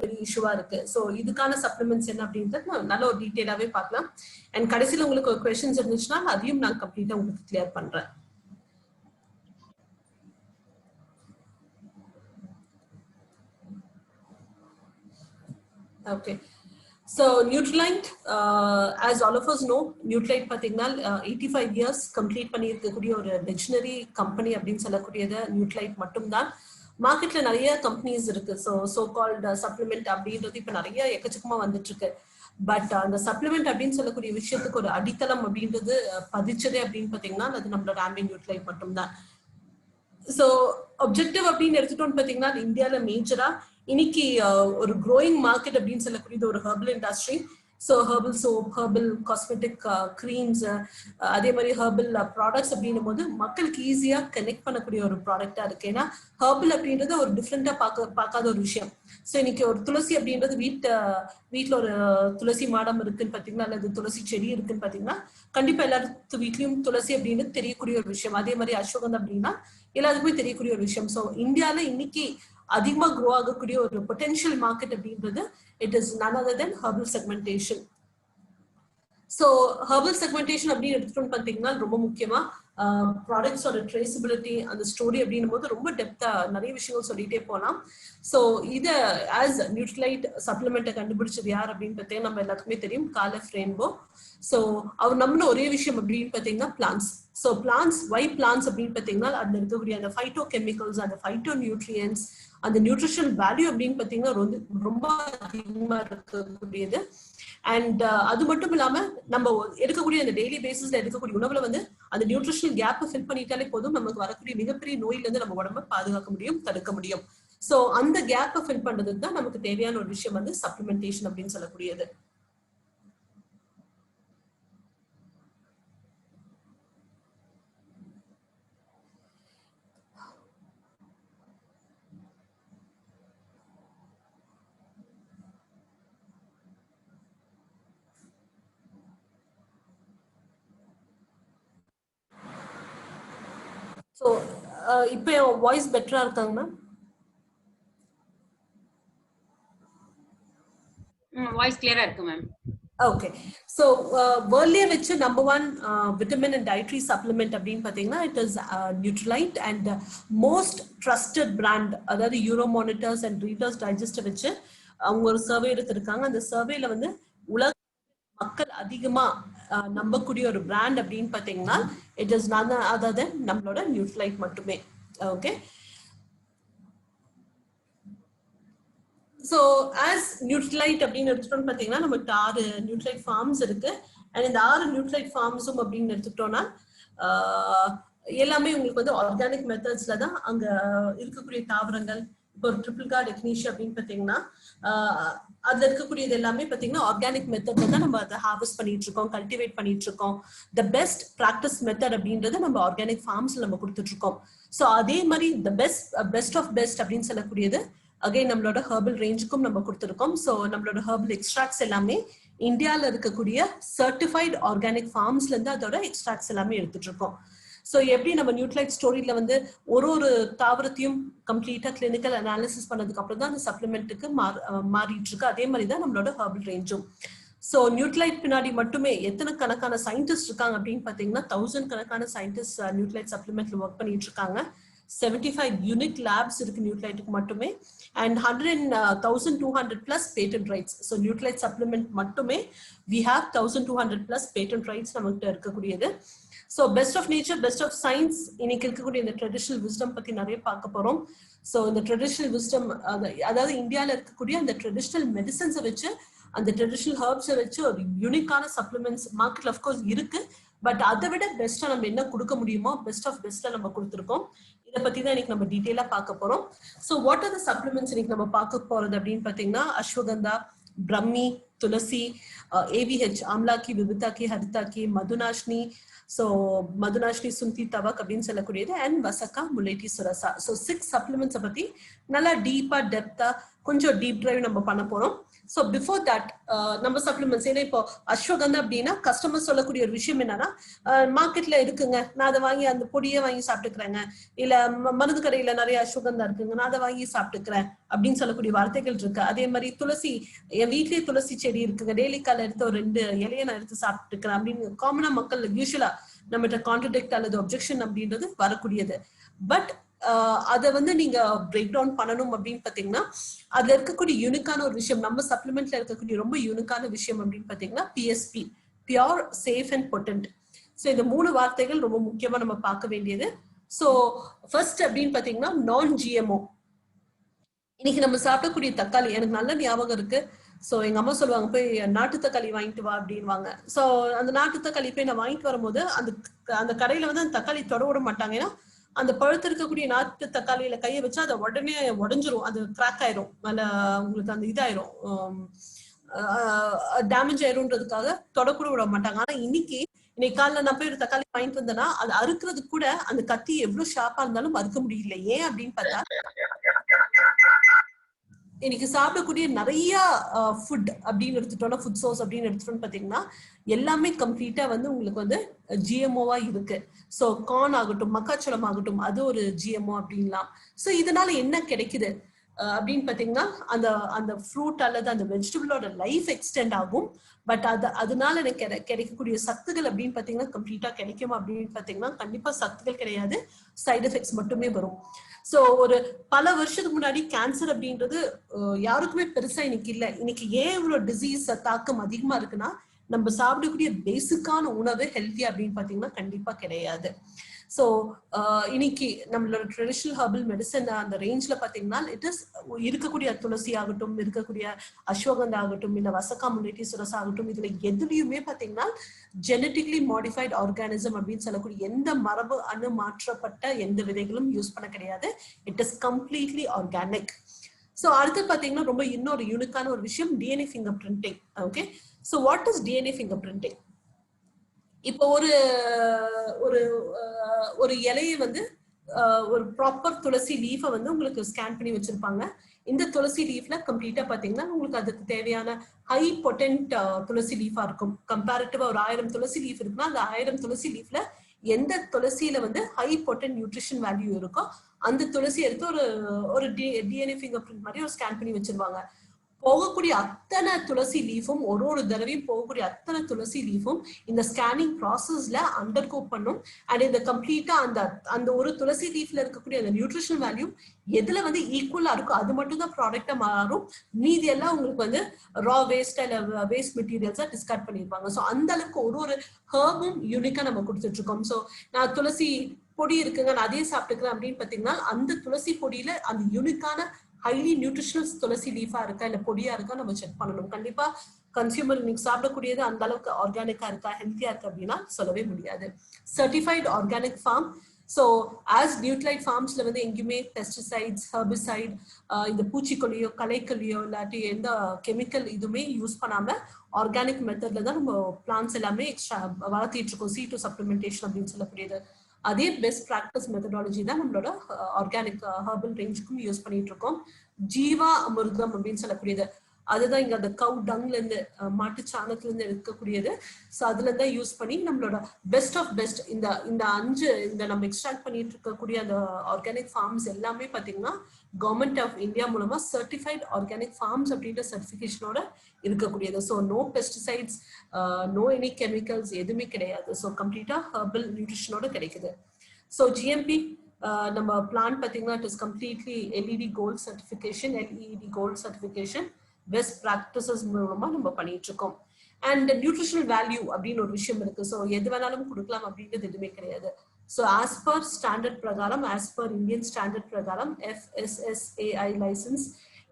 பெரிய இஷ்யூவா இருக்கு. ஸோ இதுக்கான சப்ளிமெண்ட்ஸ் என்ன அப்படின்றது நல்ல ஒரு டீட்டெயிலாவே பார்க்கலாம். அண்ட் கடைசியில் உங்களுக்கு ஒரு கொஸ்டின்ஸ் இருந்துச்சுன்னா அதையும் நான் கம்ப்ளீட்டா உங்களுக்கு கிளியர் பண்றேன். Okay. So Nutrilite, as all of us know, Nutrilite பாத்தீங்கன்னா 85 years complete பண்ணியிருக்கக்கூடிய ஒரு லெஜனரி கம்பெனி அப்படின்னு சொல்லக்கூடியது Nutrilite மட்டும்தான். மார்க்கெட்ல நிறைய கம்பெனிஸ் இருக்கு. சோ கால்ட் சப்ளிமெண்ட் அப்படின்றது இப்ப நிறைய எக்கச்சக்கமா வந்துட்டு இருக்கு. பட் அந்த சப்ளிமெண்ட் அப்படின்னு சொல்லக்கூடிய விஷயத்துக்கு ஒரு அடித்தளம் அப்படின்றது பதிச்சதே அப்படின்னு பாத்தீங்கன்னா அது நம்மளோட ஆம்பியன் Nutrilite மட்டும்தான். ஸோ அப்ஜெக்டிவ் அப்படின்னு எடுத்துட்டோம்னு பார்த்தீங்கன்னா இந்தியாவில் மேஜரா இன்னைக்கு ஒரு க்ரோயிங் மார்க்கெட் அப்படின்னு சொல்லக்கூடியது ஒரு herbal industry. So herbal soap, herbal cosmetic creams, அதே மாதிரி ஹெர்பல் ப்ராடக்ட்ஸ் அப்படின்னும் போது மக்களுக்கு ஈஸியா கனெக்ட் பண்ணக்கூடிய ஒரு ப்ராடக்டா இருக்கு. ஏன்னா ஹெர்பல் அப்படின்றது ஒரு டிஃப்ரெண்டா பார்க்காத ஒரு விஷயம். ஸோ இன்னைக்கு ஒரு துளசி அப்படின்றது வீட்டில் ஒரு துளசி மாடம் இருக்குன்னு பார்த்தீங்கன்னா அல்லது துளசி செடி இருக்குன்னு பார்த்தீங்கன்னா கண்டிப்பா எல்லாத்து வீட்லயும் துளசி அப்படின்னு தெரியக்கூடிய ஒரு விஷயம். அதே மாதிரி அஸ்வகந்தம் அப்படின்னா எல்லாருக்குமே தெரியக்கூடிய ஒரு விஷயம். ஸோ இந்தியால இன்னைக்கு அதிகமா க்ரோ ஆகக்கூடிய ஒரு பொட்டென்ஷியல் மார்க்கெட் அப்படின்றது it is none other than herbal segmentation. So herbal segmentation அப்படின்னு எடுத்துட்டோம்னு பார்த்தீங்கன்னா ரொம்ப முக்கியமா ப்ராடக்ட்ஸோட ட்ரேசபிலிட்டி அந்த ஸ்டோரி அப்படின்னும் போது ரொம்ப டெப்தா நிறைய விஷயங்கள் சொல்லிட்டே போகலாம். ஸோ இதை ஆஸ் நியூட்ரிலைட் சப்ளிமெண்ட்டை கண்டுபிடிச்சது யார் அப்படின்னு பார்த்தீங்கன்னா நம்ம எல்லாத்துக்குமே தெரியும், கார்லெஃப் ரெயின்போ. ஸோ அவர் நம்பின ஒரே விஷயம் அப்படின்னு பார்த்தீங்கன்னா பிளான்ஸ். ஸோ பிளான்ஸ், வை பிளான்ஸ் அப்படின்னு பார்த்தீங்கன்னா அதில் இருக்கக்கூடிய அந்த ஃபைட்டோ கெமிக்கல்ஸ், அந்த ஃபைட்டோ நியூட்ரியன்ஸ், அந்த நியூட்ரிஷனல் வேல்யூ அப்படின்னு பார்த்தீங்கன்னா ரொம்ப அதிகமாக இருக்கக்கூடியது. அண்ட் அது மட்டும் இல்லாம நம்ம எடுக்கக்கூடிய அந்த டெய்லி பேசிஸ்ல எடுக்கக்கூடிய உணவுல வந்து அந்த நியூட்ரிஷனல் கேப்பை ஃபில் பண்ணிட்டாலே போதும் நமக்கு வரக்கூடிய மிகப்பெரிய நோயில இருந்து நம்ம உடம்பை பாதுகாக்க முடியும், தடுக்க முடியும். சோ அந்த கேப்பை ஃபில் பண்றதுக்கு தான் நமக்கு தேவையான ஒரு விஷயம் வந்து சப்ளிமெண்டேஷன் அப்படின்னு சொல்லக்கூடியது. ஸோ இப்போ வாய்ஸ் பெட்டரா இருக்காங்க மேம்? வாய்ஸ் கிளியரா இருக்கு மேம். ஓகே. ஸோ வேர்ல்ட்லயே வச்சு number 1 vitamin and dietary supplement அப்படின்னு பார்த்தீங்கன்னா it is Nutrilite. And most trusted brand, அதாவது யூரோ மானிட்டர்ஸ் அண்ட் ரீடர்ஸ் டைஜஸ்டை வச்சு அவங்க ஒரு சர்வே எடுத்திருக்காங்க. அந்த சர்வேல வந்து உலக மக்கள் அதிகமா நம்பக்கூடிய ஒரு பிராண்ட் அப்படின்னு பார்த்தீங்கன்னா it is none other than நம்மளோட நியூட்ரிலைட் மட்டுமே. ஓகே. ஸோ ஆஸ் நியூட்ரிலைட் அப்படின்னு எடுத்துட்டோம்னு பார்த்தீங்கன்னா நமக்கு 6 நியூட்ரிலைட் ஃபார்ம்ஸ் இருக்கு. அண்ட் இந்த 6 நியூட்ரிலைட் ஃபார்ம்ஸும் அப்படின்னு எடுத்துக்கிட்டோம்னா எல்லாமே உங்களுக்கு வந்து ஆர்கானிக் மெத்தட்ஸ்ல தான் அங்க இருக்கக்கூடிய தாவரங்கள். இப்போ ஒரு ட்ரிபிள் கார்ட் எக்னீஷியா அப்படின்னு பார்த்தீங்கன்னா அதுல இருக்கக்கூடியது எல்லாமே பார்த்தீங்கன்னா ஆர்கானிக் மெத்தட்ல தான் நம்ம அதை ஹார்வெஸ்ட் பண்ணிட்டு இருக்கோம், கல்டிவேட் பண்ணிட்டு இருக்கோம். த பெஸ்ட் ப்ராக்டிஸ் மெத்தட் அப்படின்றது நம்ம ஆர்கானிக் ஃபார்ம்ஸ்ல நம்ம கொடுத்துட்டு இருக்கோம். ஸோ அதே மாதிரி த பெஸ்ட் ஆஃப் பெஸ்ட் அப்படின்னு சொல்லக்கூடியது அகைன் நம்மளோட ஹெர்பல் ரேஞ்சுக்கும் நம்ம கொடுத்துருக்கோம். ஸோ நம்மளோட ஹெர்பல் எக்ஸ்ட்ராக்ட்ஸ் எல்லாமே இந்தியாவில் இருக்கக்கூடிய சர்டிஃபைட் ஆர்கானிக் ஃபார்ம்ஸ்ல இருந்து அதோட எக்ஸ்ட்ராக்ட்ஸ் எல்லாமே எடுத்துட்டு இருக்கோம். ஸோ எப்படி நம்ம நியூட்ரிலைட் ஸ்டோரியில வந்து ஒரு தாவரத்தையும் கம்ப்ளீட்டா கிளினிக்கல் அனாலிசிஸ் பண்ணதுக்கு அப்புறம் தான் அந்த சப்ளிமெண்ட்டுக்கு மாறிட்டு இருக்கு, அதே மாதிரி தான் நம்மளோட ஹெர்பல் ரேஞ்சும். ஸோ நியூட்ரிலைட் பின்னாடி மட்டுமே எத்தனை கணக்கான சயின்டிஸ்ட் இருக்காங்க அப்படின்னு பார்த்தீங்கன்னா 1000 கணக்கான சயின்டிஸ்ட் நியூட்ரிலைட் சப்ளிமெண்ட்ல ஒர்க் பண்ணிட்டு இருக்காங்க. 75 யூனிக் லேப்ஸ் இருக்கு நியூட்ரிலைட்டுக்கு மட்டுமே. And 1200 plus patent rights. So Nutrilite supplement மட்டுமே we have 1200 plus patent rights நம்மகிட்ட இருக்கக்கூடியது. So best of nature, best of science, இன்னைக்கு இருக்கக்கூடிய இந்த ட்ரெடிஷனல் விஸ்டம் பத்தி நிறைய பார்க்க போறோம். ஸோ இந்த ட்ரெடிஷனல் விஸ்டம் அதாவது இந்தியாவில் இருக்கக்கூடிய அந்த ட்ரெடிஷனல் மெடிசன்ஸை வச்சு, அந்த ட்ரெடிஷனல் ஹர்ப்ஸை வச்சு ஒரு யூனிக்கான சப்ளிமெண்ட்ஸ் மார்க்கெட்ல அஃப்கோர்ஸ் இருக்கு. பட் அதை விட பெஸ்டா நம்ம என்ன கொடுக்க முடியுமோ பெஸ்ட் ஆஃப் பெஸ்டா நம்ம கொடுத்துருக்கோம். இதை பத்தி தான் இன்னைக்கு நம்ம டீட்டெயிலா பார்க்க போறோம். So what are the supplements இன்னைக்கு நம்ம பார்க்க போறது அப்படின்னு பாத்தீங்கன்னா அஸ்வகந்தா, பிரம்மி, துளசி, ஏவிஹெச், ஆம்லாக்கி, விபுதாக்கி, ஹரிதாக்கி, மதுநாஷ்னி, ஸோ மதுநாஷ்னி, சுந்தி, தவக் அப்படின்னு சொல்லக்கூடியது, அண்ட் வசக்கா, முல்லைட்டி, சுரசா. ஸோ 6 சப்ளிமெண்ட்ஸை பத்தி நல்லா டீப்பா டெப்தா கொஞ்சம் டீப் டிரைவ் நம்ம பண்ண போறோம். ஸோ பிஃபோர் தட் நம்ம சப்ளிமெண்ட்ஸ், ஏன்னா இப்போ அஸ்வகந்தா அப்படின்னா கஸ்டமர் சொல்லக்கூடிய ஒரு விஷயம் என்னன்னா, மார்க்கெட்ல இருக்குங்க, நான் அதை வாங்கி அந்த பொடியை வாங்கி சாப்பிட்டுக்கிறேங்க, இல்ல மருந்து கடையில நிறைய அஸ்வகந்தா இருக்குங்க, நான் அதை வாங்கி சாப்பிட்டுக்கிறேன் அப்படின்னு சொல்லக்கூடிய வார்த்தைகள் இருக்கு. அதே மாதிரி துளசி, என் வீட்லயே துளசி செடி இருக்குங்க, டெய்லி கால எடுத்து ஒரு 2 இலையை நான் எடுத்து சாப்பிட்டுக்கிறேன் அப்படின்னு காமனா மக்கள் யூஸ்வலா நம்மகிட்ட கான்ட்ரடிக்ட் அல்லது ஒப்ஜெக்ஷன் அப்படின்றது வரக்கூடியது. பட் அதை வந்து நீங்க பிரேக் டவுன் பண்ணணும் அப்படின்னு பாத்தீங்கன்னா, அதுல இருக்கக்கூடிய யூனிக்கான ஒரு விஷயம், நம்ம சப்ளிமெண்ட்ல இருக்கக்கூடிய ரொம்ப யூனிக்கான விஷயம் அப்படின்னு பாத்தீங்கன்னா PSP, pure, safe and potent. So இந்த 3 வார்த்தைகள் ரொம்ப முக்கியமா நம்ம பார்க்க வேண்டியது. ஸோ ஃபர்ஸ்ட் அப்படின்னு பாத்தீங்கன்னா நான் ஜிஎம்ஓ. இன்னைக்கு நம்ம சாப்பிடக்கூடிய தக்காளி எனக்கு நல்ல ஞாபகம் இருக்கு. ஸோ எங்க அம்மா சொல்லுவாங்க, போய் நாட்டு தக்காளி வாங்கிட்டு வா அப்படின்வாங்க. ஸோ அந்த நாட்டு தக்காளி போய் நான் வாங்கிட்டு வரும்போது அந்த கடையில வந்து அந்த தக்காளி தொட விட மாட்டாங்க. ஏன்னா அந்த பழுத்து இருக்கக்கூடிய நாட்டு தக்காளியில கையை வச்சா அதை உடனே உடஞ்சிரும், அது கிராக் ஆயிரும், அல்ல உங்களுக்கு அந்த இதாயிரும், டேமேஜ் ஆயிரும்ன்றதுக்காக தொடக்கூட விட மாட்டாங்க. ஆனா இன்னைக்கு காலைல நான் போய் ஒரு தக்காளி வாங்கிட்டு வந்தேன்னா அது அறுக்கிறது கூட அந்த கத்தி எவ்வளவு ஷார்ப்பா இருந்தாலும் அறுக்க முடியல. ஏன் அப்படின்னு பார்த்தா, இன்னைக்கு சாப்பிடக்கூடிய நிறைய ஃபுட் அப்படின்னு எடுத்துட்டோம்னா, ஃபுட் சோர்ஸ் அப்படின்னு எடுத்துட்டோம்னு பாத்தீங்கன்னா எல்லாமே கம்ப்ளீட்டா வந்து உங்களுக்கு வந்து ஜிஎம்ஓவா இருக்கு. ஸோ கார்ன் ஆகட்டும், மக்காச்சோளம் ஆகட்டும், அது ஒரு ஜிஎம்ஓ அப்படின்லாம். ஸோ இதனால என்ன கிடைக்குது அப்படின்னு பாத்தீங்கன்னா, அந்த அந்த ஃப்ரூட் அல்லது அந்த வெஜிடபிளோட லைஃப் எக்ஸ்டெண்ட் ஆகும். பட் அதனால எனக்கு கிடைக்கக்கூடிய சத்துகள் அப்படின்னு பாத்தீங்கன்னா கம்ப்ளீட்டா கிடைக்கும் அப்படின்னு பாத்தீங்கன்னா கண்டிப்பா சத்துகள் கிடையாது, சைடு எஃபெக்ட்ஸ் மட்டுமே வரும். ஸோ ஒரு பல வருஷத்துக்கு முன்னாடி கேன்சர் அப்படின்றது யாருக்குமே பெருசா இன்னைக்கு இல்லை. இன்னைக்கு ஏன் இவ்வளவு டிசீஸ் தாக்கம் அதிகமா இருக்குன்னா, நம்ம சாப்பிடக்கூடிய பேசிக்கான உணவு ஹெல்த்தியா அப்படின்னு பாத்தீங்கன்னா கண்டிப்பா கிடையாது. ஸோ இன்னைக்கு நம்மளோட ட்ரெடிஷனல் ஹெர்பல் மெடிசன் அந்த ரேஞ்ச்ல பாத்தீங்கன்னா இட் இஸ் இருக்கக்கூடிய துளசி ஆகட்டும், இருக்கக்கூடிய அஸ்வகந்தா ஆகட்டும், இல்ல வசகாமுலேட்டி சுரசா ஆகட்டும், இதுல எதுலயுமே பாத்தீங்கன்னா ஜெனட்டிக்லி மாடிஃபைட் ஆர்கானிசம் அப்படின்னு சொல்லக்கூடிய எந்த மரபு அணு மாற்றப்பட்ட எந்த விதைகளும் யூஸ் பண்ண கிடையாது. It is completely organic. So அடுத்து பாத்தீங்கன்னா ரொம்ப இன்னொரு யூனிக்கான ஒரு விஷயம் DNA finger printing. Okay, so what is DNA finger printing? இப்போ ஒரு இலையை வந்து ஒரு ப்ராப்பர் துளசி லீஃபை வந்து உங்களுக்கு ஸ்கேன் பண்ணி வச்சிருப்பாங்க. இந்த துளசி லீஃப்ல கம்ப்ளீட்டா பாத்தீங்கன்னா உங்களுக்கு அதுக்கு தேவையான ஹை பொட்டன்ட் துளசி லீஃபா இருக்கும். கம்பேரிட்டிவா ஒரு 1000 துளசி லீஃப் இருக்குன்னா அந்த 1000 துளசி லீஃப்ல எந்த துளசியில வந்து ஹை பொட்டன்ட் நியூட்ரிஷன் வேல்யூ இருக்கோ அந்த துளசி எடுத்து ஒரு டிஎன்ஏ ஃபிங்கர் பிரிண்ட் மாதிரி ஒரு ஸ்கேன் பண்ணி வச்சிருவாங்க. போகக்கூடிய அத்தனை துளசி லீஃபும் ஒரு தடவையும் போகக்கூடிய அத்தனை துளசி லீஃபும் இந்த ஸ்கேனிங் ப்ராசஸ்ல அண்டர்கோ பண்ணும். அண்ட் இந்த கம்ப்ளீட்டா அந்த ஒரு துளசி லீஃப்ல இருக்கக்கூடிய அந்த நியூட்ரிஷன் வேல்யூ எதுல வந்து ஈக்குவலா இருக்கும் அது மட்டும் தான் ப்ராடக்டா மாறும். மீதி எல்லாம் உங்களுக்கு வந்து ரா வேஸ்ட் இல்ல வேஸ்ட் மெட்டீரியல்ஸா டிஸ்கார்ட் பண்ணிருப்பாங்க. ஸோ அந்த அளவுக்கு ஒரு ஹெர்பும் யூனிக்கா நம்ம கொடுத்துட்டு இருக்கோம். ஸோ நான் துளசி பொடி இருக்குங்க, நான் அதையே சாப்பிட்டுக்கிறேன் அப்படின்னு பாத்தீங்கன்னா அந்த துளசி பொடியில அந்த யூனிக்கான ஹைலி நியூட்ரிஷனல் துளசி லீஃபா இருக்கா இல்ல பொடியா இருக்கா நம்ம செக் பண்ணணும். கண்டிப்பா கன்சியூமர் நீங்க சாப்பிடக்கூடியது அந்த அளவுக்கு ஆர்கானிக்கா இருக்கா, ஹெல்த்தியா இருக்கு அப்படின்னா சொல்லவே முடியாது. Certified organic farm. So as Nutrilite ஃபார்ம்ஸ்ல வந்து எங்கேயுமே பெஸ்டிசைட்ஸ், ஹெர்பிசைட், இந்த பூச்சிக்கொல்லியோ களைக்கொல்லியோ இல்லாட்டி எந்த கெமிக்கல் இதுவுமே யூஸ் பண்ணாம ஆர்கானிக் மெத்தட்ல தான் நம்ம பிளான்ஸ் எல்லாமே எக்ஸ்ட்ரா வளர்த்திட்டு இருக்கோம். C2 சப்ளிமெண்டேஷன் அப்படின்னு சொல்லக்கூடியது அதே பெஸ்ட் ப்ராக்டிஸ் மெத்தடாலஜி தான் நம்மளோட ஆர்கானிக் ஹெர்பல் ரேஞ்சுக்கும் யூஸ் பண்ணிட்டு இருக்கோம். ஜீவா அமிர்தம் அப்படின்னு சொல்லக்கூடியது அதுதான் இங்க அந்த கவு டங்ல இருந்து மாட்டு சாணத்துல இருந்து எடுக்கக்கூடியது. ஸோ அதுல இருந்தா யூஸ் பண்ணி நம்மளோட பெஸ்ட் ஆஃப் பெஸ்ட் இந்த 5 இந்த நம்ம எக்ஸ்ட்ராக்ட் பண்ணிட்டு இருக்கக்கூடிய அந்த ஆர்கானிக் ஃபார்ம்ஸ் எல்லாமே பாத்தீங்கன்னா கவர்மெண்ட் ஆஃப் இந்தியா மூலமா சர்டிஃபைட் ஆர்கானிக் ஃபார்ம்ஸ் அப்படின்ற சர்டிபிகேஷனோட இருக்கக்கூடியது. So no pesticides, no any chemicals எதுவுமே கிடையாது. ஸோ கம்ப்ளீட்டா ஹெர்பல் நியூட்ரிஷனோட கிடைக்குது. ஸோ ஜிஎம்பி நம்ம பிளான் பாத்தீங்கன்னா it is completely LED gold certification best practices மூலமா நம்ம பண்ணிட்டு இருக்கோம். அண்ட் நியூட்ரிஷனல் வேல்யூ அப்படின்னு ஒரு விஷயம் இருக்கு. ஸோ எது வேணாலும் கொடுக்கலாம் அப்படின்றது எதுவுமே கிடையாது. ஸோ ஆஸ் பர் ஸ்டாண்டர்ட் பிரகாரம், ஆஸ் பர் இந்தியன் ஸ்டாண்டர்ட் பிரகாரம் FSSAI லைசன்ஸ்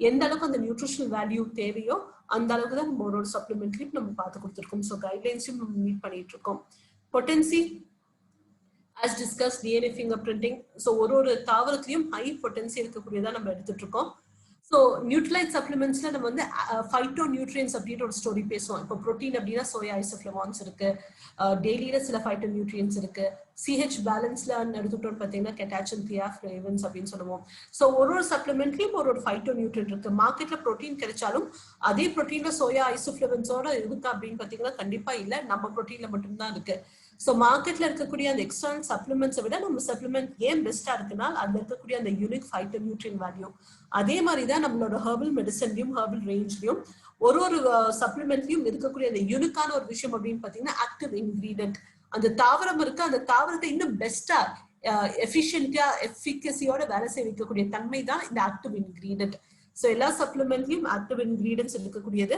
எந்த அளவுக்கு அந்த நியூட்ரிஷனல் வேல்யூ தேவையோ அந்த அளவுக்கு தான் நம்ம ஒரு சப்ளிமெண்ட்லையும் நம்ம பார்த்து கொடுத்துருக்கோம். ஸோ கைட்லைன்ஸையும் நம்ம மீட் பண்ணிட்டு இருக்கோம். Potency as discussed DNA fingerprinting. So ஒரு தாவரத்திலையும் ஹை பொட்டன்சி இருக்கக்கூடியதா நம்ம எடுத்துட்டு இருக்கோம். ஸோ நியூட்ரலைட் சப்ளிமெண்ட்ஸ்ல நம்ம வந்து ஃபைட்டோ நியூட்ரியன்ஸ் அப்படின்ற ஒரு ஸ்டோரி பேசுவோம். இப்போ ப்ரோட்டீன் அப்படின்னா சோயா ஐசோஃப்ளவான்ஸ் இருக்கு, டெய்லியில சில ஃபைட்டோ நியூட்ரியன்ஸ் இருக்கு. சிஹெச் பேலன்ஸ்ல எடுத்துட்டோம்னு பார்த்தீங்கன்னா கெட்டாச்சின், தியாஃப்ளேவன்ஸ் அப்படின்னு சொல்லுவோம். ஸோ ஒரு சப்ளிமெண்ட்லயும் ஒரு ஃபைட்டோ நியூட்ரியன் இருக்கு. மார்க்கெட்ல ப்ரோட்டீன் கிடைச்சாலும் அதே ப்ரோட்டீன்ல சோயா ஐசோஃப்ளவன்ஸோட இருக்கா அப்படின்னு பார்த்தீங்கன்னா கண்டிப்பா இல்லை, நம்ம ப்ரோட்டீன்ல மட்டும்தான் இருக்கு. ஸோ மார்க்கெட்ல இருக்கக்கூடிய அந்த எக்ஸ்டர்னல் சப்ளிமெண்ட்ஸை விட நம்ம சப்ளிமெண்ட் ஏன் பெஸ்டா இருக்குன்னா அதுல இருக்கக்கூடிய அந்த யூனிக் ஃபைட்டோ நியூட்ரியன் வேல்யூ. அதே மாதிரி தான் நம்மளோட ஹெர்பல் மெடிசன்லயும் ஹெர்பல் ரேஞ்ச்லயும் ஒரு சப்ளிமெண்ட்லயும் இருக்கக்கூடிய அந்த யூனிக்கான ஒரு விஷயம் அப்படின்னு பாத்தீங்கன்னா ஆக்டிவ் இன்கிரீடியன்ட். அந்த தாவரம் இருக்கு, அந்த தாவரத்தை இன்னும் பெஸ்டா எஃபிஷியன்டா எஃபிகசியோட வேலை செய்ய வைக்கக்கூடிய தன்மை தான் இந்த ஆக்டிவ் இன்கிரீடியன்ட். ஸோ எல்லா சப்ளிமெண்ட்லயும் ஆக்டிவ் இன்கிரீடியன்ட்ஸ் இருக்கக்கூடியது.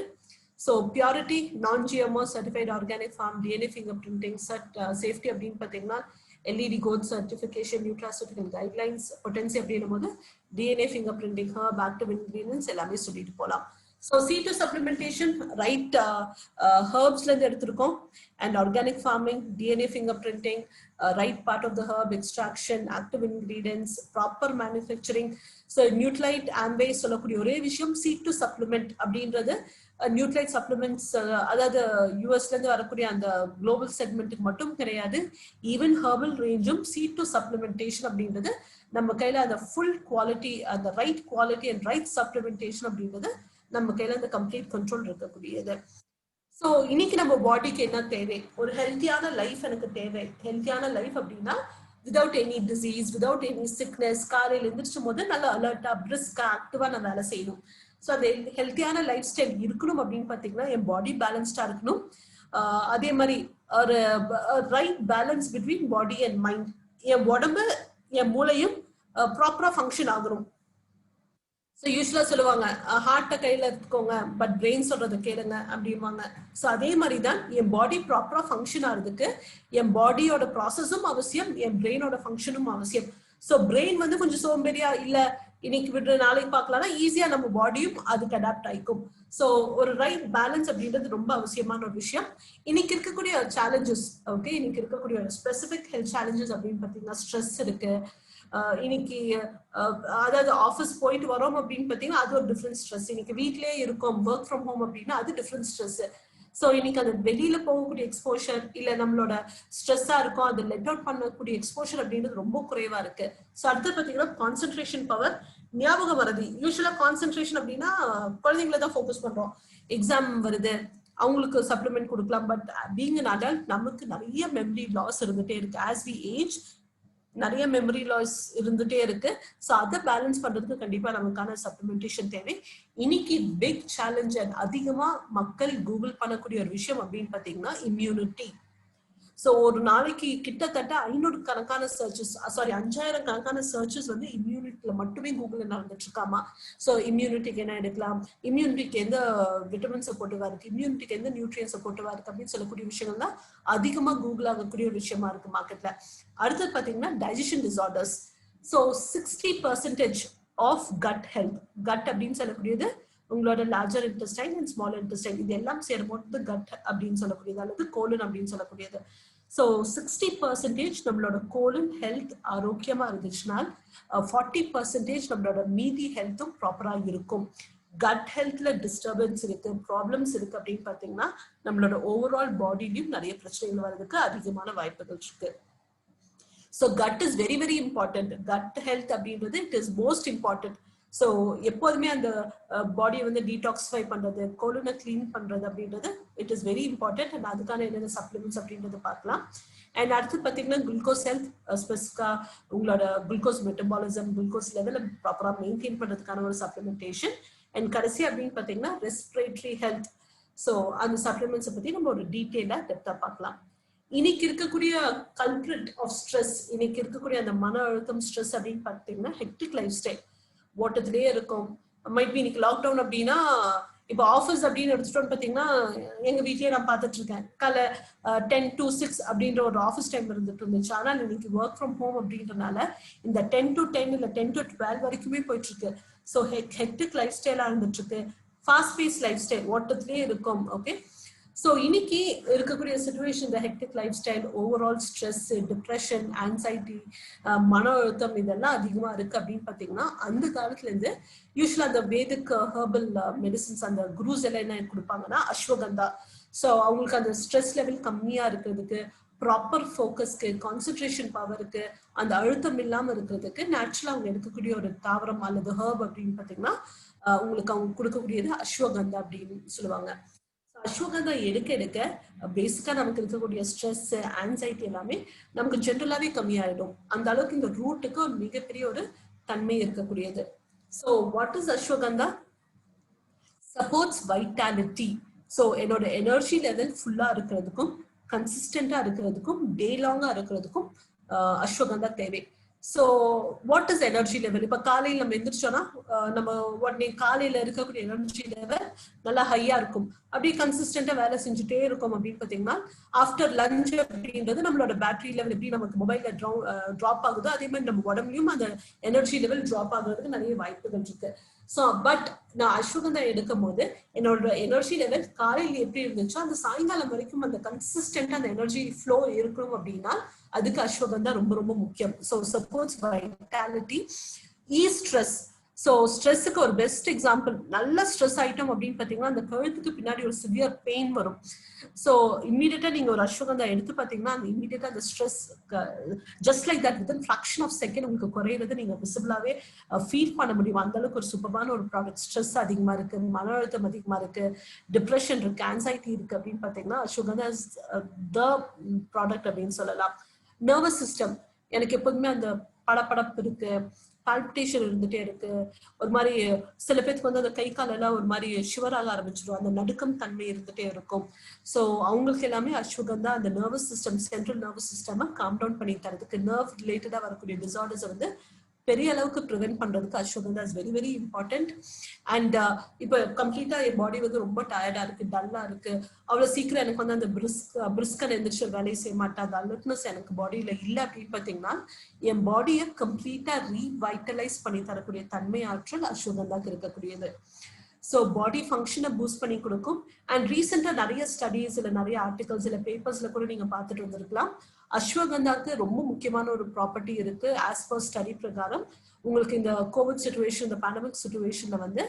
So purity, non-GMO, certified organic farm, DNA fingerprinting, safety அப்படின்னு பார்த்தீங்கன்னா LED code certification, nutraceutical guidelines, potency அப்படின்னும் போது DNA fingerprinting, herb, active ingredients எல்லாமே சொல்லிட்டு போகலாம். So C2 supplementation, right herbsல இருந்து எடுத்திருக்கோம், and organic farming, DNA fingerprinting, right part of the herb extraction, active ingredients, proper manufacturing. So Newtralite, Amway சொல்லக்கூடிய ஒரே விஷயம் C2 supplement அப்படின்றது நியூட்ரைட் சப்ளிமெண்ட்ஸ், அதாவது யூஎஸ்ல இருந்து வரக்கூடிய அந்த குளோபல் செக்மெண்ட்டுக்கு மட்டும் கிடையாது. ஈவன் ஹெர்பல் ரேஞ்சும் C2 சப்ளிமெண்டேஷன் அப்படின்றது நம்ம கையில அந்த ஃபுல் குவாலிட்டி, அந்த right quality and right supplementation அப்படின்றது நம்ம கையில அந்த கம்ப்ளீட் கண்ட்ரோல் இருக்கக்கூடியது. ஸோ இன்னைக்கு நம்ம பாடிக்கு என்ன தேவை? ஒரு ஹெல்த்தியான லைஃப் எனக்கு தேவை. ஹெல்த்தியான லைஃப் அப்படின்னா without any disease, without any sickness, காலையில் எந்திரிச்சும் போது நல்லா அலர்ட்டா பிரிஸ்கா ஆக்டிவா நான் வேலை செய்யணும். ஸோ அந்த ஹெல்த்தியான லைஃப் ஸ்டைல் இருக்கணும் அப்படின்னு பார்த்தீங்கன்னா என் பாடி பேலன்ஸ்டா இருக்கணும். அதே மாதிரி ஒரு right balance between body and mind. என் உடம்பு என் மூளையும் ப்ராப்பரா ஃபங்க்ஷன் ஆகணும். ஸோ யூஸ்வலா சொல்லுவாங்க ஹார்ட்டை கையில எடுத்துக்கோங்க பட் பிரெயின் சொல்றதை கேளுங்க அப்படிம்பாங்க. ஸோ அதே மாதிரி தான் என் பாடி ப்ராப்பரா ஃபங்க்ஷன் ஆகிறதுக்கு என் பாடியோட ப்ராசஸும் அவசியம், என் பிரெயினோட ஃபங்க்ஷனும் அவசியம். ஸோ பிரெயின் வந்து கொஞ்சம் சோம்பேறியா இல்ல இன்னைக்கு விட்டு நாளைக்கு பார்க்கலாம்னா ஈஸியா நம்ம பாடியும் அதுக்கு அடாப்ட் ஆயிக்கும். ஸோ ஒரு ரைட் பேலன்ஸ் அப்படின்றது ரொம்ப அவசியமான ஒரு விஷயம். இன்னைக்கு இருக்கக்கூடிய சேலஞ்சஸ், ஓகே, இன்னைக்கு இருக்கக்கூடிய ஒரு ஸ்பெசிபிக் ஹெல்த் சேலஞ்சஸ் அப்படின்னு பார்த்தீங்கன்னா ஸ்ட்ரெஸ் இருக்கு. இன்னைக்கு அதாவது ஆஃபீஸ் போயிட்டு வரோம் அப்படின்னு பார்த்தீங்கன்னா அது ஒரு டிஃப்ரெண்ட் ஸ்ட்ரெஸ். இன்னைக்கு வீட்லயே இருக்கோம், ஒர்க் ஃப்ரம் ஹோம் அப்படின்னா அது டிஃப்ரெண்ட் ஸ்ட்ரெஸ். ஸோ இன்னைக்கு அந்த வெளியில போகக்கூடிய எக்ஸ்போஷர் இல்ல நம்மளோட ஸ்ட்ரெஸ்ஸா இருக்கும் அதை லெட் அவுட் பண்ணக்கூடிய எக்ஸ்போஷர் அப்படின்றது ரொம்ப குறைவா இருக்கு. ஸோ அடுத்து பார்த்தீங்கன்னா கான்சென்ட்ரேஷன் பவர், ஞாபகம் வருது. யூஸ்வலா கான்சென்ட்ரேஷன் அப்படின்னா குழந்தைங்களை தான் ஃபோக்கஸ் பண்றோம். எக்ஸாம் வருது அவங்களுக்கு சப்ளிமெண்ட் கொடுக்கலாம். பட் பீயிங் அன் அடல்ட் நமக்கு நிறைய மெமரி லாஸ் இருந்துட்டே இருக்கு. ஆஸ் வி ஏஜ் நிறைய மெமரி லாஸ் இருந்துட்டே இருக்கு. ஸோ அதை பேலன்ஸ் பண்றதுக்கு கண்டிப்பா நமக்கான சப்ளிமெண்டேஷன் தேவை. இன்னைக்கு பிக் சேலஞ்ச் அண்ட் அதிகமா மக்கள் கூகுள் பண்ணக்கூடிய ஒரு விஷயம் அப்படின்னு பாத்தீங்கன்னா இம்யூனிட்டி. ஸோ ஒரு நாளைக்கு கிட்டத்தட்ட 500 கணக்கான சர்ச்சஸ், 5000 கணக்கான சர்ச்சஸ் வந்து இம்யூனிட்டில மட்டுமே கூகுள்ல நடந்துட்டு இருக்காமா. ஸோ இம்யூனிட்டிக்கு என்ன எடுக்கலாம், இம்யூனிட்டிக்கு எந்த விட்டமின் சப்போர்ட்டிவா இருக்கு, இம்யூனிட்டிக்கு எந்த நியூட்ரியன் சப்போர்ட்டிவா இருக்கு அப்படின்னு சொல்லக்கூடிய விஷயங்கள் தான் அதிகமா கூகுள் ஆகக்கூடிய ஒரு விஷயமா இருக்கு மார்க்கெட்ல. அடுத்தது பாத்தீங்கன்னா digestion disorders. So 60% of gut health, gut அப்படின்னு சொல்லக்கூடியது உங்களோட larger intestine and small intestine, இது எல்லாம் சேரும்போது கட் அப்படின்னு சொல்லக்கூடியது அல்லது கோலன் அப்படின்னு சொல்லக்கூடியது. ஸோ 60% நம்மளோட கோலன் ஹெல்த் ஆரோக்கியமா இருந்துச்சுன்னா 40% நம்மளோட மீதி ஹெல்த்தும் ப்ராப்பரா இருக்கும். கட் ஹெல்த்ல டிஸ்டர்பன்ஸ் இருக்கு, ப்ராப்ளம்ஸ் இருக்கு அப்படின்னு பாத்தீங்கன்னா நம்மளோட ஓவரால் பாடியிலும் நிறைய பிரச்சனைகள் வர்றதுக்கு அதிகமான வாய்ப்புகள் இருக்கு. So gut is very very important. Gut health அப்படின்றது it is most important. So எப்போதுமே அந்த பாடியை வந்து டீடாக்சிஃபை பண்றது, கோலனை கிளீன் பண்றது அப்படின்றது it is very important. And அதுக்கான என்னென்ன சப்ளிமெண்ட்ஸ் அப்படின்றத பார்க்கலாம். அண்ட் அடுத்து பார்த்தீங்கன்னா குளுக்கோஸ் ஹெல்த், ஸ்பெசிஃபிக்கா உங்களோட குளுக்கோஸ் மெட்டபாலிசம், குளுக்கோஸ் லெவலை ப்ராப்பரா மெயின்டைன் பண்றதுக்கான ஒரு சப்ளிமெண்டேஷன். அண்ட் கடைசி அப்படின்னு பார்த்தீங்கன்னா ரெஸ்பிரேட்டரி ஹெல்த். ஸோ அந்த சப்ளிமெண்ட்ஸை பத்தி நம்ம ஒரு டீட்டெயிலா டெப்தா பார்க்கலாம். இன்னைக்கு இருக்கக்கூடிய கல்பிரிட் ஆஃப் ஸ்ட்ரெஸ், இன்னைக்கு இருக்கக்கூடிய அந்த மன அழுத்தம் ஸ்ட்ரெஸ் அப்படின்னு பார்த்தீங்கன்னா ஹெக்டிக் லைஃப் ஸ்டைல், ஓட்டத்திலேயே இருக்கும். மைட் பி இன்னைக்கு லாக்டவுன் அப்படின்னா இப்போ ஆஃபீஸ் அப்படின்னு எடுத்துட்டோம்னு பார்த்தீங்கன்னா எங்க வீட்லயே நான் பார்த்துட்டு இருக்கேன். காலை 10 to 6 அப்படின்ற ஒரு ஆஃபீஸ் டைம் இருந்துட்டு இருந்துச்சு. ஆனால் இன்னைக்கு ஒர்க் ஃப்ரம் ஹோம் அப்படின்றனால இந்த 10 to 10 இல்லை 10 to 12 வரைக்குமே போயிட்டு இருக்கு. ஸோ ஹெக்டிக் லைஃப் ஸ்டைலா இருந்துட்டு இருக்கு. ஃபாஸ்ட் பேஸ் லைஃப் ஸ்டைல், ஓட்டத்திலேயே இருக்கும். ஓகே, ஸோ இன்னைக்கு இருக்கக்கூடிய சுச்சுவேஷன், இந்த hectic life style, overall stress, depression, anxiety, மன அழுத்தம் இதெல்லாம் அதிகமா இருக்கு அப்படின்னு பாத்தீங்கன்னா, அந்த காலத்துல இருந்து யூஸ்வலா அந்த வேதிக் ஹெர்பல் மெடிசின்ஸ் அந்த குரூஸ் எல்லாம் என்ன கொடுப்பாங்கன்னா அஸ்வகந்தா. ஸோ அவங்களுக்கு அந்த ஸ்ட்ரெஸ் லெவல் கம்மியா இருக்கிறதுக்கு, ப்ராப்பர் ஃபோக்கஸ்க்கு, கான்சென்ட்ரேஷன் பவருக்கு, அந்த அழுத்தம் இல்லாம இருக்கிறதுக்கு நேச்சுரலா அவங்க எடுக்கக்கூடிய ஒரு தாவரம் அல்லது ஹெர்ப் அப்படின்னு பாத்தீங்கன்னா உங்களுக்கு அவங்க கொடுக்கக்கூடியது அஸ்வகந்தா அப்படின்னு சொல்லுவாங்க. அஸ்வகந்தா எடுக்க எடுக்க பேசிக்கா நமக்கு இருக்கக்கூடிய ஸ்ட்ரெஸ், ஆன்சைட்டி எல்லாமே நமக்கு ஜென்ரலாவே கம்மியாயிடும். அந்த அளவுக்கு இந்த ரூட்டுக்கு ஒரு மிகப்பெரிய ஒரு தன்மை இருக்கக்கூடியது. So what is ashwagandha? Supports vitality. So என்னோட எனர்ஜி லெவல் ஃபுல்லா இருக்கிறதுக்கும், கன்சிஸ்டண்டா இருக்கிறதுக்கும், டே லாங்கா இருக்கிறதுக்கும் அஸ்வகந்தா தேவை. So what is energy level? இப்ப காலையில் நம்ம எந்திரிச்சோம்னா நம்ம உடனே காலையில இருக்கக்கூடிய எனர்ஜி லெவல் நல்லா ஹையா இருக்கும், அப்படியே கன்சிஸ்டண்டா வேலை செஞ்சுட்டே இருக்கும். அப்படின்னு பாத்தீங்கன்னா ஆஃப்டர் லஞ்ச் அப்படின்றது நம்மளோட பேட்டரி லெவல் எப்படி நமக்கு மொபைல்ல ட்ராப் ஆகுதோ அதே மாதிரி நம்ம உடம்புலயும் அந்த எனர்ஜி லெவல் ட்ராப் ஆகுறதுக்கு நிறைய வாய்ப்புகள் இருக்கு. ஸோ பட் நான் அஸ்வகந்தா எடுக்கும் போது என்னோட எனர்ஜி லெவல் காலையில் எப்படி இருந்துச்சோ அந்த சாயங்காலம் வரைக்கும் அந்த கன்சிஸ்டன்டா அந்த எனர்ஜி ஃப்ளோ இருக்கணும் அப்படின்னா அதுக்கு அஸ்வகந்தா ரொம்ப ரொம்ப முக்கியம். So supports vitality. Stress. So ஸ்ட்ரெஸ்ஸுக்கு ஒரு பெஸ்ட் எக்ஸாம்பிள், நல்ல ஸ்ட்ரெஸ் ஐட்டம் அப்படின்னு பார்த்தீங்கன்னா அந்த கழுத்துக்கு பின்னாடி ஒரு சிவியர் பெயின் வரும். ஸோ இம்மீடியட்டா நீங்க ஒரு அஸ்வகந்தா எடுத்து பார்த்தீங்கன்னா அந்த இம்மீடியட்டா அந்த stress just like that within fraction of second உங்களுக்கு குறையிறது நீங்க விசிபிளாவே ஃபீல் பண்ண முடியும். அந்த அளவுக்கு ஒரு சூப்பரான ஒரு ப்ராடக்ட். ஸ்ட்ரெஸ் அதிகமா இருக்கு, மன அழுத்தம் அதிகமா இருக்கு, டிப்ரெஷன் இருக்கு, ஆன்சைட்டி இருக்கு அப்படின்னு பார்த்தீங்கன்னா அஸ்வகந்தா இஸ் த ப்ராடக்ட் அப்படின்னு சொல்லலாம். Nervous system. எனக்கு எப்போதுமே அந்த படப்படப்பு இருக்கு, பால்பிட்டேஷன் இருந்துட்டே இருக்கு, ஒரு மாதிரி சில பேருக்கு வந்து அந்த கை காலெல்லாம் ஒரு மாதிரி ஷிவராக ஆரம்பிச்சிடும், அந்த நடுக்கம் தன்மை இருந்துட்டே இருக்கும். ஸோ அவங்களுக்கு எல்லாமே அஸ்வகந்தா அந்த nervous system, central nervous system calm down பண்ணி தரதுக்கு, நர்வ் ரிலேட்டடா வரக்கூடிய டிசார்டர்ஸை வந்து பெரிய அளவுக்கு ப்ரிவென்ட் பண்றதுக்கு ashwagandha is very very important. And இப்போ கம்ப்ளீட்டா என் பாடி வந்து ரொம்ப டயர்டா இருக்கு, டல்லா இருக்கு, அவ்வளவு சீக்கிரம் எனக்கு வந்து அந்த பிரிஸ்கன் எந்திரிச்சு வேலையை செய்ய மாட்டேன், அந்த அலர்ட்னஸ் எனக்கு பாடியில இல்லை அப்படின்னு பாத்தீங்கன்னா என் பாடியை கம்ப்ளீட்டா ரீவைட்டலைஸ் பண்ணி தரக்கூடிய தன்மை ஆற்றல் அஸ்வகந்தாக்கு இருக்கக்கூடியது. ஸோ பாடி ஃபங்க்ஷனை பூஸ்ட் பண்ணி கொடுக்கும். அண்ட் ரீசெண்டா நிறைய ஸ்டடீஸ் இல்லை நிறைய ஆர்டிகல்ஸ் இல்லை பேப்பர்ஸ்ல கூட நீங்க பார்த்துட்டு வந்திருக்கலாம். அஸ்வகந்தாக்கு ரொம்ப முக்கியமான ஒரு ப்ராப்பர்ட்டி இருக்கு. ஆஸ் பர் ஸ்டடி பிரகாரம் உங்களுக்கு இந்த கோவிட் சிச்சுவேஷன், இந்த பேண்டமிக் சிச்சுவேஷன்ல வந்து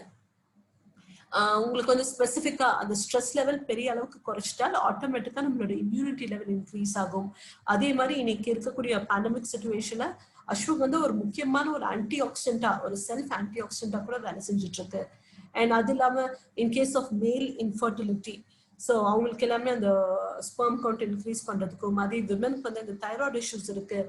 உங்களுக்கு வந்து ஸ்பெசிஃபிக்கா அந்த ஸ்ட்ரெஸ் லெவல் பெரிய அளவுக்கு குறைச்சிட்டால் ஆட்டோமேட்டிக்கா நம்மளோட இம்யூனிட்டி லெவல் இன்க்ரீஸ் ஆகும். அதே மாதிரி இன்னைக்கு இருக்கக்கூடிய பேண்டமிக் சிச்சுவேஷன்ல அஸ்வகந்தா ஒரு முக்கியமான ஒரு ஆன்டி ஆக்சிடென்டா, ஒரு செல்ஃப் ஆன்டி ஆக்சிடென்டா கூட வேலை செஞ்சுட்டு இருக்கு. அண்ட் அது இல்லாம in case of male infertility, so அவங்களுக்கு எல்லாமே அந்த ஸ்பெர்ம் கவுண்ட் இன்க்ரீஸ் பண்றதுக்கும், அதே விமனுக்கு வந்து அந்த தைராய்டு இஷ்யூஸ் இருக்கு,